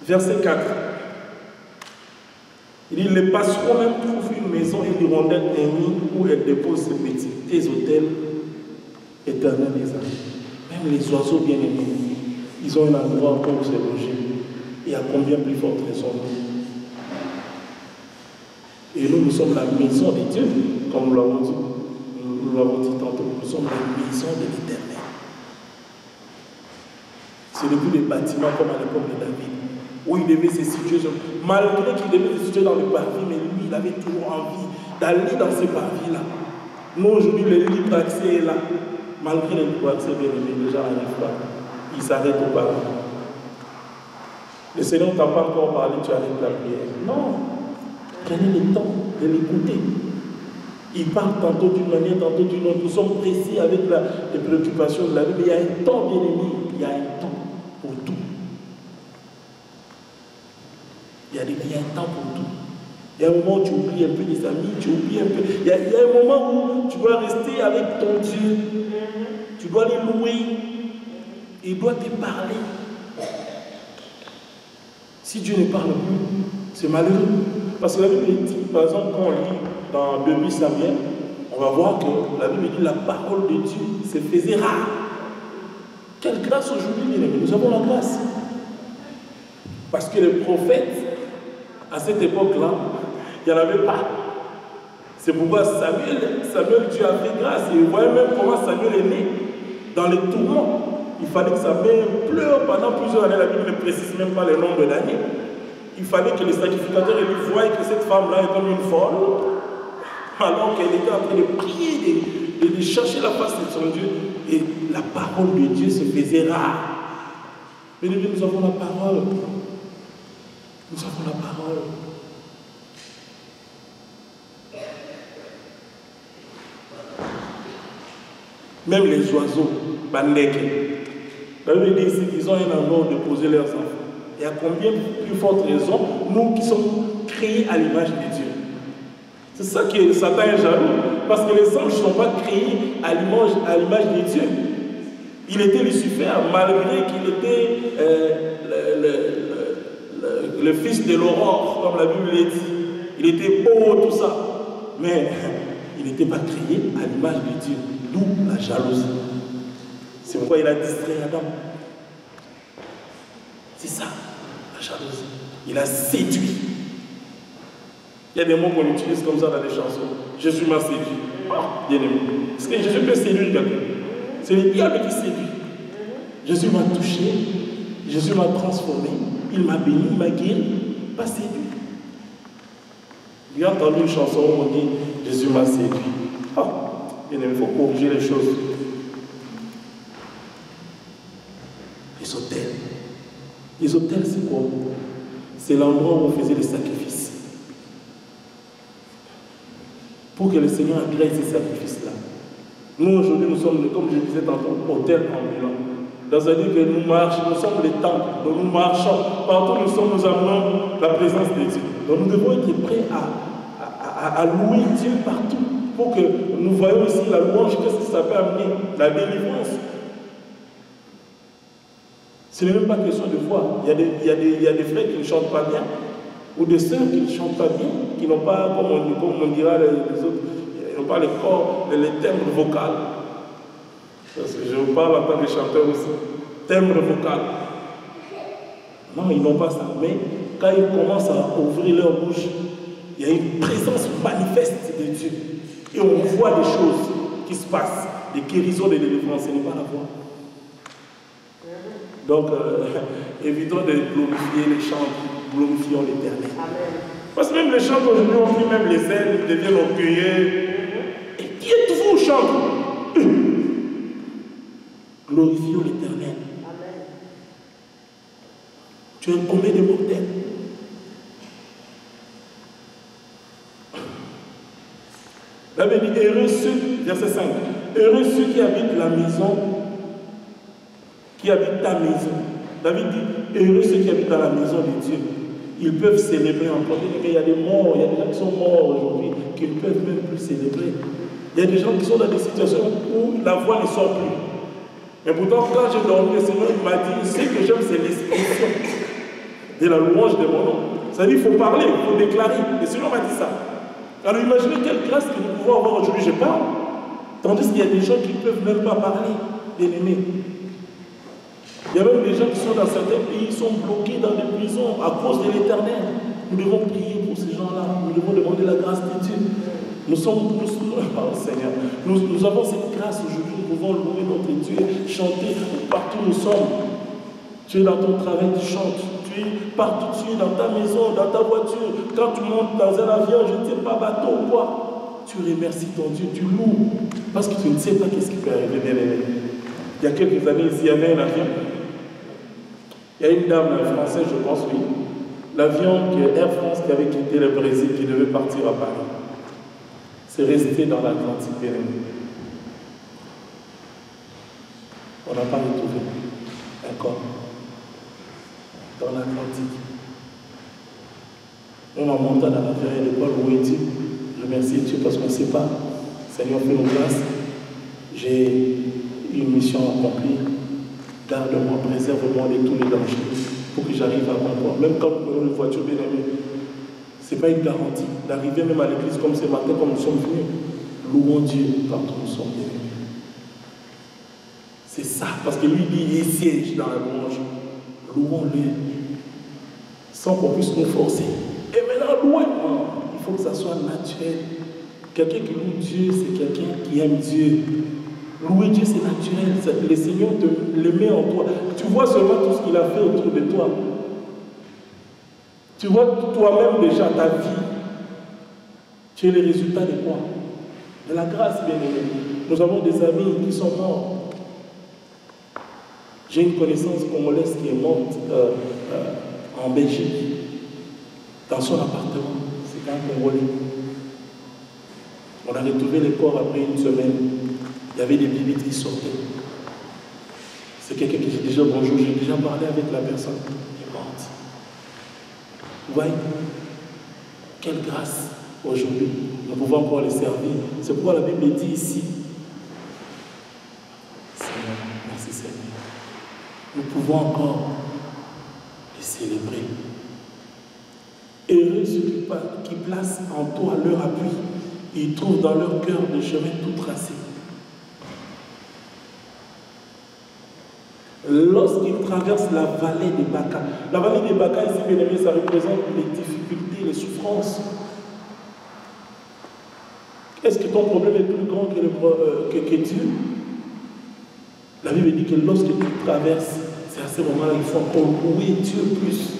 Speaker 1: Verset 4. Il dit, les passerons même trouvent une maison et l'hirondelle un nid où elle dépose ses petits. Tes hôtels éternels des âges. Même les oiseaux bien-aimés, ils ont un endroit pour se loger. Et à combien plus forte raison nous. Et nous sommes la maison de Dieu, comme nous l'avons dit. Nous l'avons dit tantôt. Nous sommes la maison de l'Éternel. Ce n'est plus des bâtiments comme à l'époque de David, où il devait se situer, malgré qu'il devait se situer dans le parvis, mais lui, il avait toujours envie d'aller dans ce parvis-là. Nous, aujourd'hui, le libre accès est là. Malgré le libre accès, bien aimé, les gens n'arrivent pas. Ils s'arrêtent au parler. Le Seigneur ne t'a pas encore parlé, tu arrêtes la prière. Non. Prenez le temps de l'écouter. Il parle tantôt d'une manière, tantôt d'une autre. Nous sommes pressés avec les préoccupations de la vie, mais il y a un temps, bien aimé, il y a un temps pour tout. Il y a un temps pour tout. Il y a un moment où tu oublies un peu des amis, tu oublies un peu. Il y a un moment où tu dois rester avec ton Dieu. Tu dois les louer. Il doit te parler. Si Dieu ne parle plus, c'est malheureux. Parce que la Bible dit, par exemple, quand on lit dans 2 Samuel, on va voir que la Bible dit la parole de Dieu se faisait rare. Quelle grâce aujourd'hui, bien aimés, nous avons la grâce. Parce que les prophètes, à cette époque-là, il n'y en avait pas. C'est pourquoi Samuel, Dieu a fait grâce. Et vous voyez même comment Samuel est né dans les tourments. Il fallait que sa mère pleure pendant plusieurs années. La Bible ne précise même pas le nombre d'années. Il fallait que les sacrificateurs lui voient que cette femme-là est comme une folle, alors qu'elle était en train de prier, de chercher la face de son Dieu. Et la parole de Dieu se faisait rare. Mais nous avons la parole. Nous avons la parole. Même les oiseaux, bandèques, la Bible dit ici qu'ils ont un endroit de poser leurs enfants. Et à combien plus forte raison, nous qui sommes créés à l'image de Dieu. C'est ça que Satan est jaloux. Parce que les anges ne sont pas créés à l'image de Dieu. Il était Lucifer, malgré qu'il était le fils de l'aurore, comme la Bible le dit. Il était beau, tout ça. Mais il n'était pas créé à l'image de Dieu. D'où la jalousie. C'est pourquoi il a distrait Adam. C'est ça, la jalousie. Il a séduit. Il y a des mots qu'on utilise comme ça dans les chansons. Jésus m'a séduit. Oh, bien aimé. Est-ce que Jésus peut séduire quelqu'un? C'est le diable qui séduit. Jésus m'a touché. Jésus m'a transformé. Il m'a béni, il m'a guéri. Pas séduit. J'ai entendu une chanson où on dit Jésus m'a séduit. Oh, bien aimé, il faut corriger les choses. Les hôtels. Les hôtels, c'est quoi? C'est l'endroit où on faisait les sacrifices. Pour que le Seigneur agrée ces sacrifices-là. Nous, aujourd'hui, nous sommes, comme je disais tantôt, hôtels ambulants. C'est-à-dire que nous marchons, nous sommes les temples, donc nous marchons. Partout où nous sommes, nous amenons la présence de Dieu. Donc nous devons être prêts à louer Dieu partout. Pour que nous voyons ici la louange, qu'est-ce que ça peut amener? La délivrance. Ce n'est même pas question de voix. Il y a des frères qui ne chantent pas bien, ou des sœurs qui ne chantent pas bien, qui n'ont pas, comme on dira les autres, ils n'ont pas les corps, les timbres vocaux. Parce que je vous parle en tant que chanteur aussi. Timbre vocal. Non, ils n'ont pas ça. Mais quand ils commencent à ouvrir leur bouche, il y a une présence manifeste de Dieu. Et on voit des choses qui se passent. Des guérisons, des délivrances, ce n'est pas la voix. Donc, évitons de glorifier les chants, glorifions l'Éternel. Parce que même les chants aujourd'hui ont pris même les ailes, ils deviennent orgueilleux. Et qui êtes-vous, chante? Glorifions l'Éternel. Tu es un combien de mortels? La Bible dit, heureux ceux, verset 5, heureux ceux qui habitent la maison, qui habitent ta maison. David dit, heureux ceux qui habitent dans la maison de Dieu. Ils peuvent célébrer en premier, mais il y a des morts, il y a des gens qui sont morts aujourd'hui, qui ne peuvent même plus célébrer. Il y a des gens qui sont dans des situations où la voix ne sort plus. Mais pourtant, quand j'ai dormi, le Seigneur m'a dit, ce que j'aime, c'est l'expression de la louange de mon nom. C'est-à-dire qu'il faut parler, il faut déclarer. Le Seigneur m'a dit ça. Alors imaginez quelle grâce que nous pouvons avoir aujourd'hui, je parle. Tandis qu'il y a des gens qui ne peuvent même pas parler, bien aimés. Il y a même des gens qui sont dans certains pays, ils sont bloqués dans des prisons à cause de l'Éternel. Nous devons prier pour ces gens-là. Nous devons demander la grâce de Dieu. Nous Seigneur, nous avons cette grâce aujourd'hui. Nous pouvons louer notre Dieu, chanter partout où nous sommes. Tu es dans ton travail, tu chantes. Tu es partout, tu es dans ta maison, dans ta voiture. Quand tu montes dans un avion, je ne sais pas, bateau ou quoi. tu remercies ton Dieu, tu loues, parce que tu ne sais pas qu'est-ce qui peut arriver derrière. Il y a quelques années, ici, il y avait un avion. Il y a une dame française, je pense, oui. L'avion Air France qui avait quitté le Brésil, qui devait partir à Paris. C'est resté dans l'Atlantique. On n'a pas retrouvé un corps dans l'Atlantique. Même en montant dans la ferrière de Paul, où est-il? Je remercie Dieu parce qu'on ne sait pas. Seigneur, fais nos grâces. J'ai une mission accomplie. Garde-moi, préserve-moi de tous les dangers pour que j'arrive à bon port. Même quand nous prenons une voiture bien aimée, ce n'est pas une garantie d'arriver même à l'église comme ce matin, comme nous sommes venus. Louons Dieu quand nous sommes bien aimés. C'est ça, parce que lui dit, il siège dans la louange. Louons-le sans qu'on puisse nous forcer. Et maintenant, louez-moi. Il faut que ça soit naturel. Quelqu'un qui loue Dieu, c'est quelqu'un qui aime Dieu. Louer Dieu, c'est naturel. Le Seigneur le met en toi. Tu vois seulement tout ce qu'il a fait autour de toi. Tu vois toi-même déjà ta vie. Tu es le résultat de quoi? De la grâce, bien aimé. Nous avons des amis qui sont morts. J'ai une connaissance congolaise qui est morte en Belgique, dans son appartement. C'est un Congolais. On a retrouvé les corps après une semaine. Il y avait des bibites qui sortaient. C'est quelqu'un qui dit déjà bonjour, j'ai déjà parlé avec la personne. Elle est morte. Vous voyez? Quelle grâce aujourd'hui. Nous pouvons encore les servir. C'est pourquoi la Bible dit ici. Seigneur, merci Seigneur. Nous pouvons encore les célébrer. Heureux ceux qui placent en toi leur appui. Ils trouvent dans leur cœur des chemins tout tracés. Lorsqu'ils traversent la vallée des Baka, la vallée des Baka, ici, bien aimé, ça représente les difficultés, les souffrances. Est-ce que ton problème est plus grand que Dieu? La Bible dit que lorsque tu traverses, c'est à ce moment-là qu'il faut encore louer Dieu plus.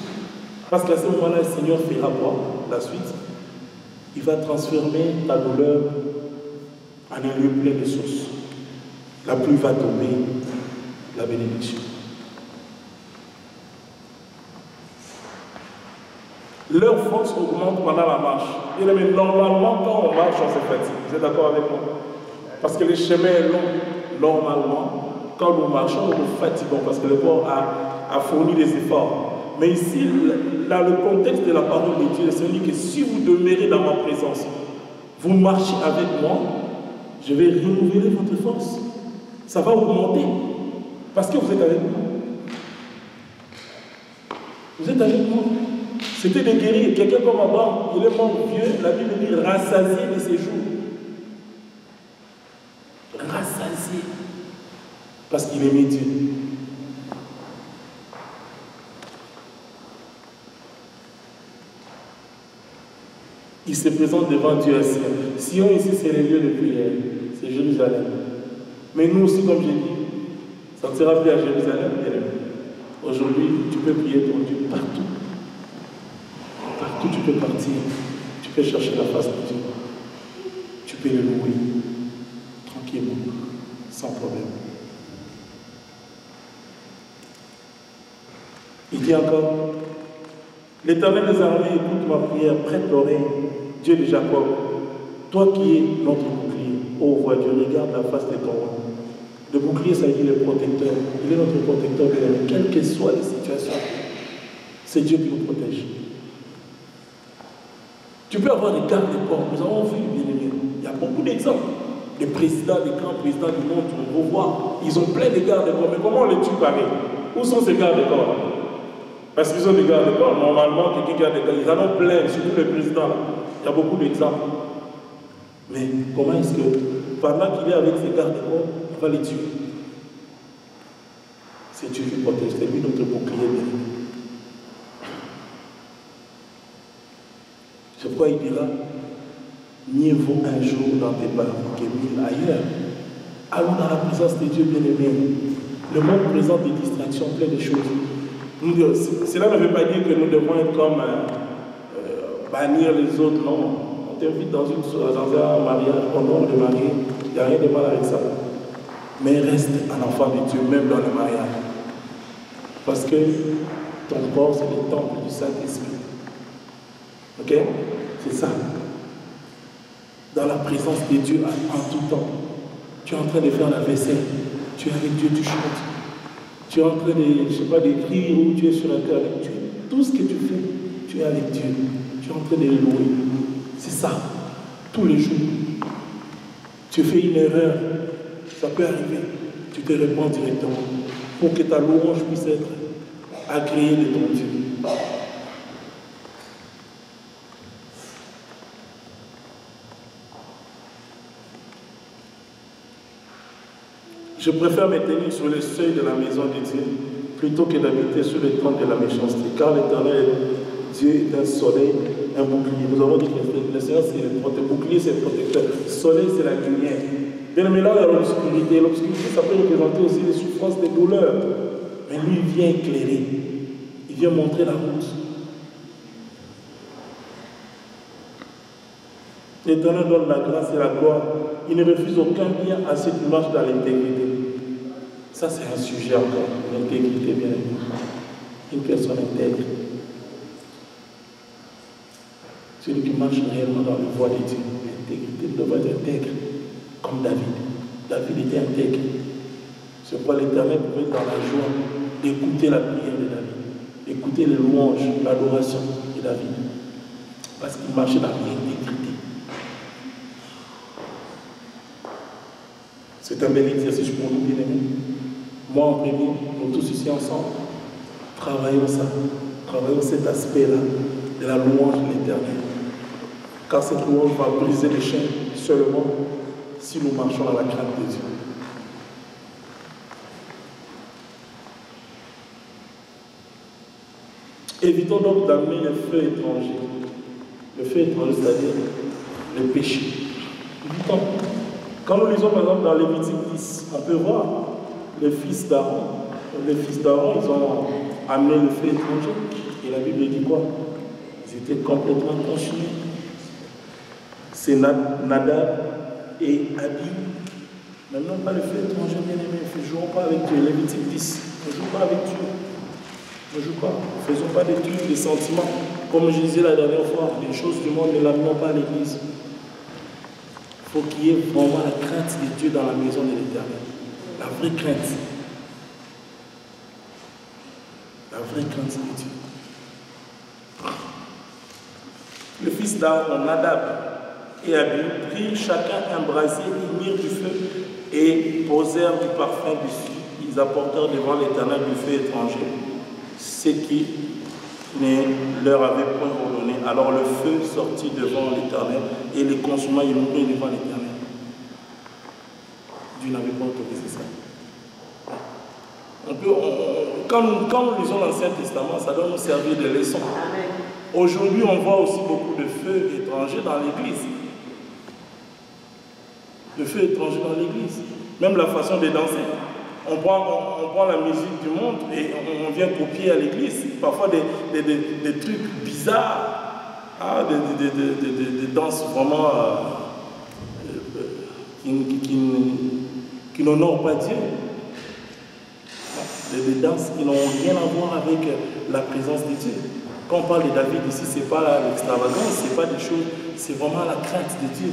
Speaker 1: Parce qu'à ce moment-là, le Seigneur fera quoi? La suite. Il va transformer ta douleur en un lieu plein de sources. La pluie va tomber, la bénédiction. Leur force augmente pendant la marche. Bien aimé, normalement, quand on marche, on se fatigue. Vous êtes d'accord avec moi? Parce que le chemin est long. Normalement, quand nous marchons, nous nous fatiguons parce que le corps a fourni des efforts. Mais ici, dans le contexte de la parole de Dieu, le Seigneur dit que si vous demeurez dans ma présence, vous marchez avec moi, je vais renouveler votre force. Ça va augmenter. Parce que vous êtes avec moi. Vous êtes avec moi. C'était de guérir. Quelqu'un comme Abraham, il est mort vieux, la Bible dit rassasié de ses jours. Rassasié. Parce qu'il aimait Dieu. Il se présente devant Dieu à Sion. Sion ici, c'est les lieux de prière. C'est Jérusalem. Mais nous aussi, comme j'ai dit, ça ne sera plus à Jérusalem. Aujourd'hui, tu peux prier ton Dieu partout. Partout tu peux partir. Tu peux chercher la face de Dieu. Tu peux le louer. Tranquillement. Sans problème. Il dit encore, l'Éternel des armées écoute ma prière, prête l'oreille, Dieu de Jacob, toi qui es notre bouclier, oh vois Dieu, regarde la face de ton roi. Le bouclier, ça dit le protecteur, il est notre protecteur, quelles que soient les situations, c'est Dieu qui nous protège. Tu peux avoir des gardes-corps, nous avons vu, bien aimé, il y a beaucoup d'exemples, des présidents, des grands présidents du monde, on va voir, ils ont plein de gardes-corps, mais comment on les tue pareil? Où sont ces gardes-corps? Parce qu'ils ont des gardes-corps, normalement, quelqu'un qui a des gardes, ils en ont plein, surtout les présidents. Là. Il y a beaucoup d'exemples. Mais comment est-ce que, pendant qu'il est avec ses gardes-corps, on va les tuer? C'est Dieu qui protège, c'est lui notre bouclier bien. C'est pourquoi il dira, mieux vaut un jour dans tes pas que 1000 ailleurs. Allons dans la présence de Dieu bien-aimé. Le monde présente des distractions, plein de choses. Cela ne veut pas dire que nous devons être comme bannir les autres, non. t'invite dans un mariage, honore le marié, il n'y a rien de mal avec ça. Mais reste un enfant de Dieu, même dans le mariage. Parce que ton corps, c'est le temple du Saint-Esprit. Ok? C'est ça. Dans la présence de Dieu en tout temps. Tu es en train de faire la vaisselle. Tu es avec Dieu, tu chantes. Tu es en train de, je sais pas, d'écrire ou tu es sur Internet. Tout ce que tu fais, tu es avec Dieu. Tu es en train de le louer. C'est ça. Tous les jours. Tu fais une erreur. Ça peut arriver. Tu te réponds directement. Pour que ta louange puisse être agréée de ton Dieu. Je préfère me tenir sur le seuil de la maison de Dieu plutôt que d'habiter sur le trône de la méchanceté. Car l'Éternel, Dieu est un soleil, un bouclier. Nous avons dit que le Seigneur, c'est le protecteur. Bouclier, c'est le protecteur. Soleil, c'est la lumière. Bien, mais là, il y a l'obscurité. L'obscurité, ça peut représenter aussi les souffrances, des douleurs. Mais lui, il vient éclairer. Il vient montrer la route. L'Éternel donne la grâce et la gloire. Il ne refuse aucun bien à ceux qui marchent dans l'intégrité. Ça, c'est un sujet encore. L'intégrité, bien évidemment. Une personne intègre. Celui qui marche réellement dans la voie de Dieu. L'intégrité doit être intègre. Comme David. David était intègre. C'est pourquoi l'Éternel pouvait être dans la joie d'écouter la prière de David, d'écouter les louanges, l'adoration de David. Parce qu'il marchait dans l'intégrité. C'est un bel exercice pour nous, bien-aimés. Moi en premier, nous tous ici ensemble, travaillons ça. Travaillons cet aspect-là de la louange de l'Éternel. Car cette louange va briser les chaînes seulement si nous marchons dans la crainte de Dieu. Évitons donc d'amener le feu étranger. Le feu étranger, c'est-à-dire le péché. Évitons. Quand nous lisons par exemple dans Lévitique 10, on peut voir les fils d'Aaron. Les fils d'Aaron, ils ont amené le feu étranger. Et la Bible dit quoi? Ils étaient complètement consumés. C'est Nadab et Abi. Maintenant, pas le feu étranger, bien aimé. Ne jouons pas avec Dieu. Lévitique 10. Ne jouons pas avec Dieu. Ne jouons pas. Ne faisons pas des trucs, des sentiments. Comme je disais la dernière fois, les choses du monde, ne l'amenons pas à l'église. Il faut qu'il y ait vraiment la crainte de Dieu dans la maison de l'Éternel. La vraie crainte. La vraie crainte de Dieu. Le fils d'Aaron, Nadab et Abi, prirent chacun un brasier, ils mirent du feu et posèrent du parfum dessus. Ils apportèrent devant l'Éternel du feu étranger, ce qui ne leur avait point ordonné. Alors le feu sortit devant l'Éternel et les consuma, ils moururent devant l'Éternel. Dieu n'avait pas autorisé ça. Quand nous lisons l'Ancien Testament, ça doit nous servir de leçon. Aujourd'hui, on voit aussi beaucoup de feux étrangers dans l'Église. De feux étrangers dans l'Église. Même la façon de danser. On prend la musique du monde et on vient copier à l'église. Parfois des trucs bizarres, hein, des danses vraiment qui n'honorent pas Dieu. Des danses qui n'ont rien à voir avec la présence de Dieu. Quand on parle de David ici, ce n'est pas l'extravagance, ce n'est pas des choses, c'est vraiment la crainte de Dieu.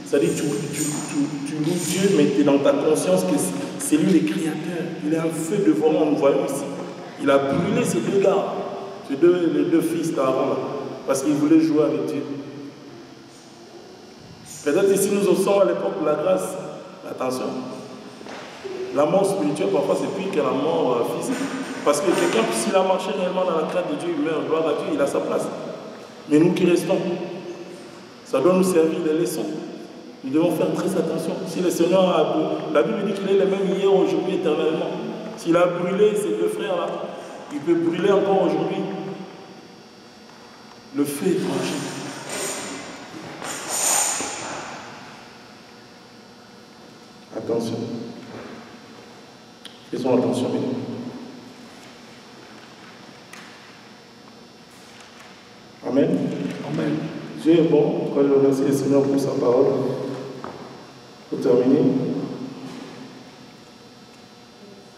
Speaker 1: C'est-à-dire que tu loues Dieu, mais tu es dans ta conscience que c'est lui le créateur. Il est un feu devant moi, nous voyons ici. Il a brûlé ces deux gars, les deux fils d'Aaron, parce qu'il voulait jouer avec Dieu. Peut-être ici nous sommes à l'époque de la grâce. Attention. La mort spirituelle, parfois, c'est pire que la mort physique. Parce que quelqu'un, s'il a marché réellement dans la crainte de Dieu, il meurt, gloire à Dieu, il a sa place. Mais nous qui restons, ça doit nous servir de leçon. Nous devons faire très attention. Si le Seigneur a brûlé, la Bible dit qu'il est le même hier, aujourd'hui, éternellement. S'il a brûlé ces deux frères-là, il peut brûler encore aujourd'hui. Le feu étranger. Attention. Faisons attention, mesdames. Amen. Amen. Dieu est bon. Je remercie le Seigneur pour sa parole. Pour terminer,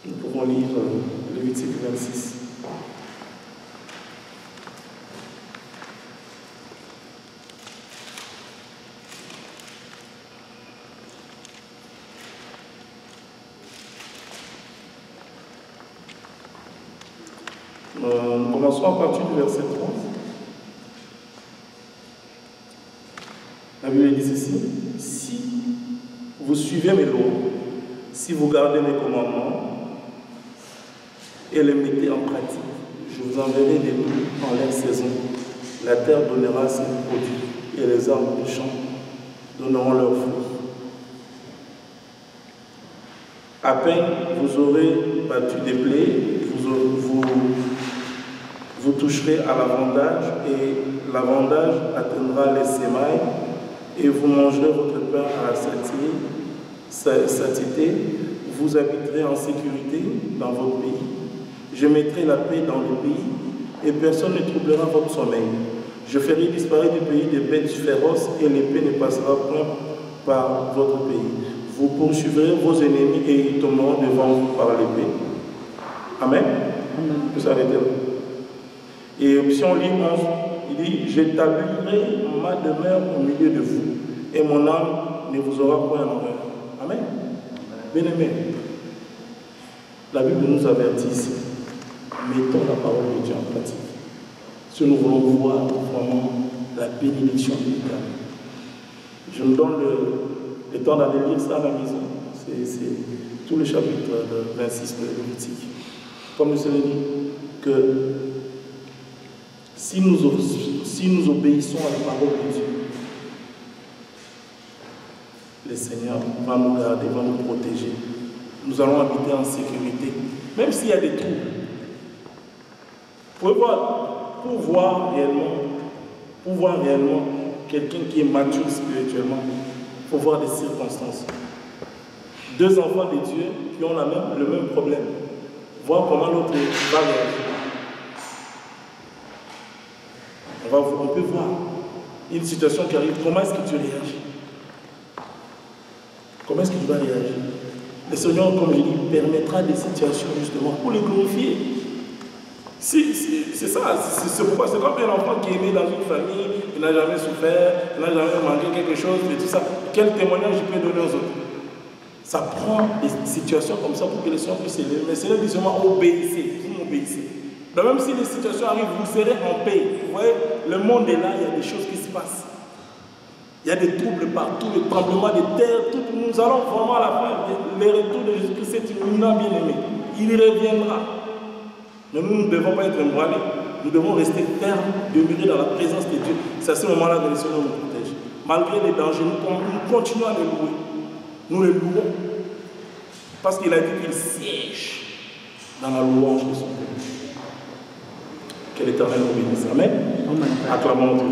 Speaker 1: nous pouvons lire Lévitique 26. Nous commençons à partir du verset 3. La Bible dit ceci: si vous suivez mes lois, si vous gardez mes commandements et les mettez en pratique, je vous enverrai des pluies en leur saison. La terre donnera ses produits et les arbres du champ donneront leurs fruits. À peine vous aurez battu des blés, vous toucherez à l'avendage et l'avendage atteindra les sémailles et vous mangerez votre pain à la satiété. Vous habiterez en sécurité dans votre pays. Je mettrai la paix dans le pays et personne ne troublera votre sommeil. Je ferai disparaître du pays des bêtes féroces et l'épée ne passera point par votre pays. Vous poursuivrez vos ennemis et ils tomberont devant vous par l'épée. Amen. On peut s'arrêter là. Et si on lit 11, il dit: j'établirai ma demeure au milieu de vous, et mon âme ne vous aura point en horreur. Amen. Bien-aimés, la Bible nous avertit ici. Mettons la parole de Dieu en pratique. Si nous voulons voir vraiment la bénédiction de l'Éternel. Je me donne le temps d'aller lire ça à la maison. C'est tout le chapitre 26 de Lévitique. Comme le Seigneur dit, que si nous obéissons à la parole de Dieu, le Seigneur va nous garder, va nous protéger. Nous allons habiter en sécurité, même s'il y a des troubles. Pour voir réellement quelqu'un qui est mature spirituellement, il faut voir des circonstances. Deux enfants de Dieu qui ont le même problème. Voir comment l'autre va réagir. On peut voir une situation qui arrive, comment est-ce que tu réagis? Comment est-ce que tu vas réagir? Le Seigneur, comme je dis, permettra des situations justement pour le glorifier. C'est ça, c'est pourquoi c'est comme un enfant qui est né dans une famille, il n'a jamais souffert, il n'a jamais manqué quelque chose, et tout ça. Quel témoignage je peux donner aux autres? Ça prend des situations comme ça pour que le Seigneur puisse s'élever. Mais le Seigneur dit seulement obéissez, vous m'obéissez. Donc même si les situations arrivent, vous serez en paix. Vous voyez, le monde est là, il y a des choses qui se passent. Il y a des troubles partout, les tremblements de terre, tout. Nous allons vraiment à la fin. Le retour de Jésus-Christ est imminent, bien-aimé. Il reviendra. Mais nous ne devons pas être embrouillés. Nous devons rester fermes, demeurer dans la présence de Dieu. C'est à ce moment-là que le Seigneur nous protège. Malgré les dangers, nous continuons à le louer. Nous le louons. Parce qu'il a dit qu'il siège dans la louange de son peuple. Que l'Éternel nous bénisse. Amen. Acclamons Dieu.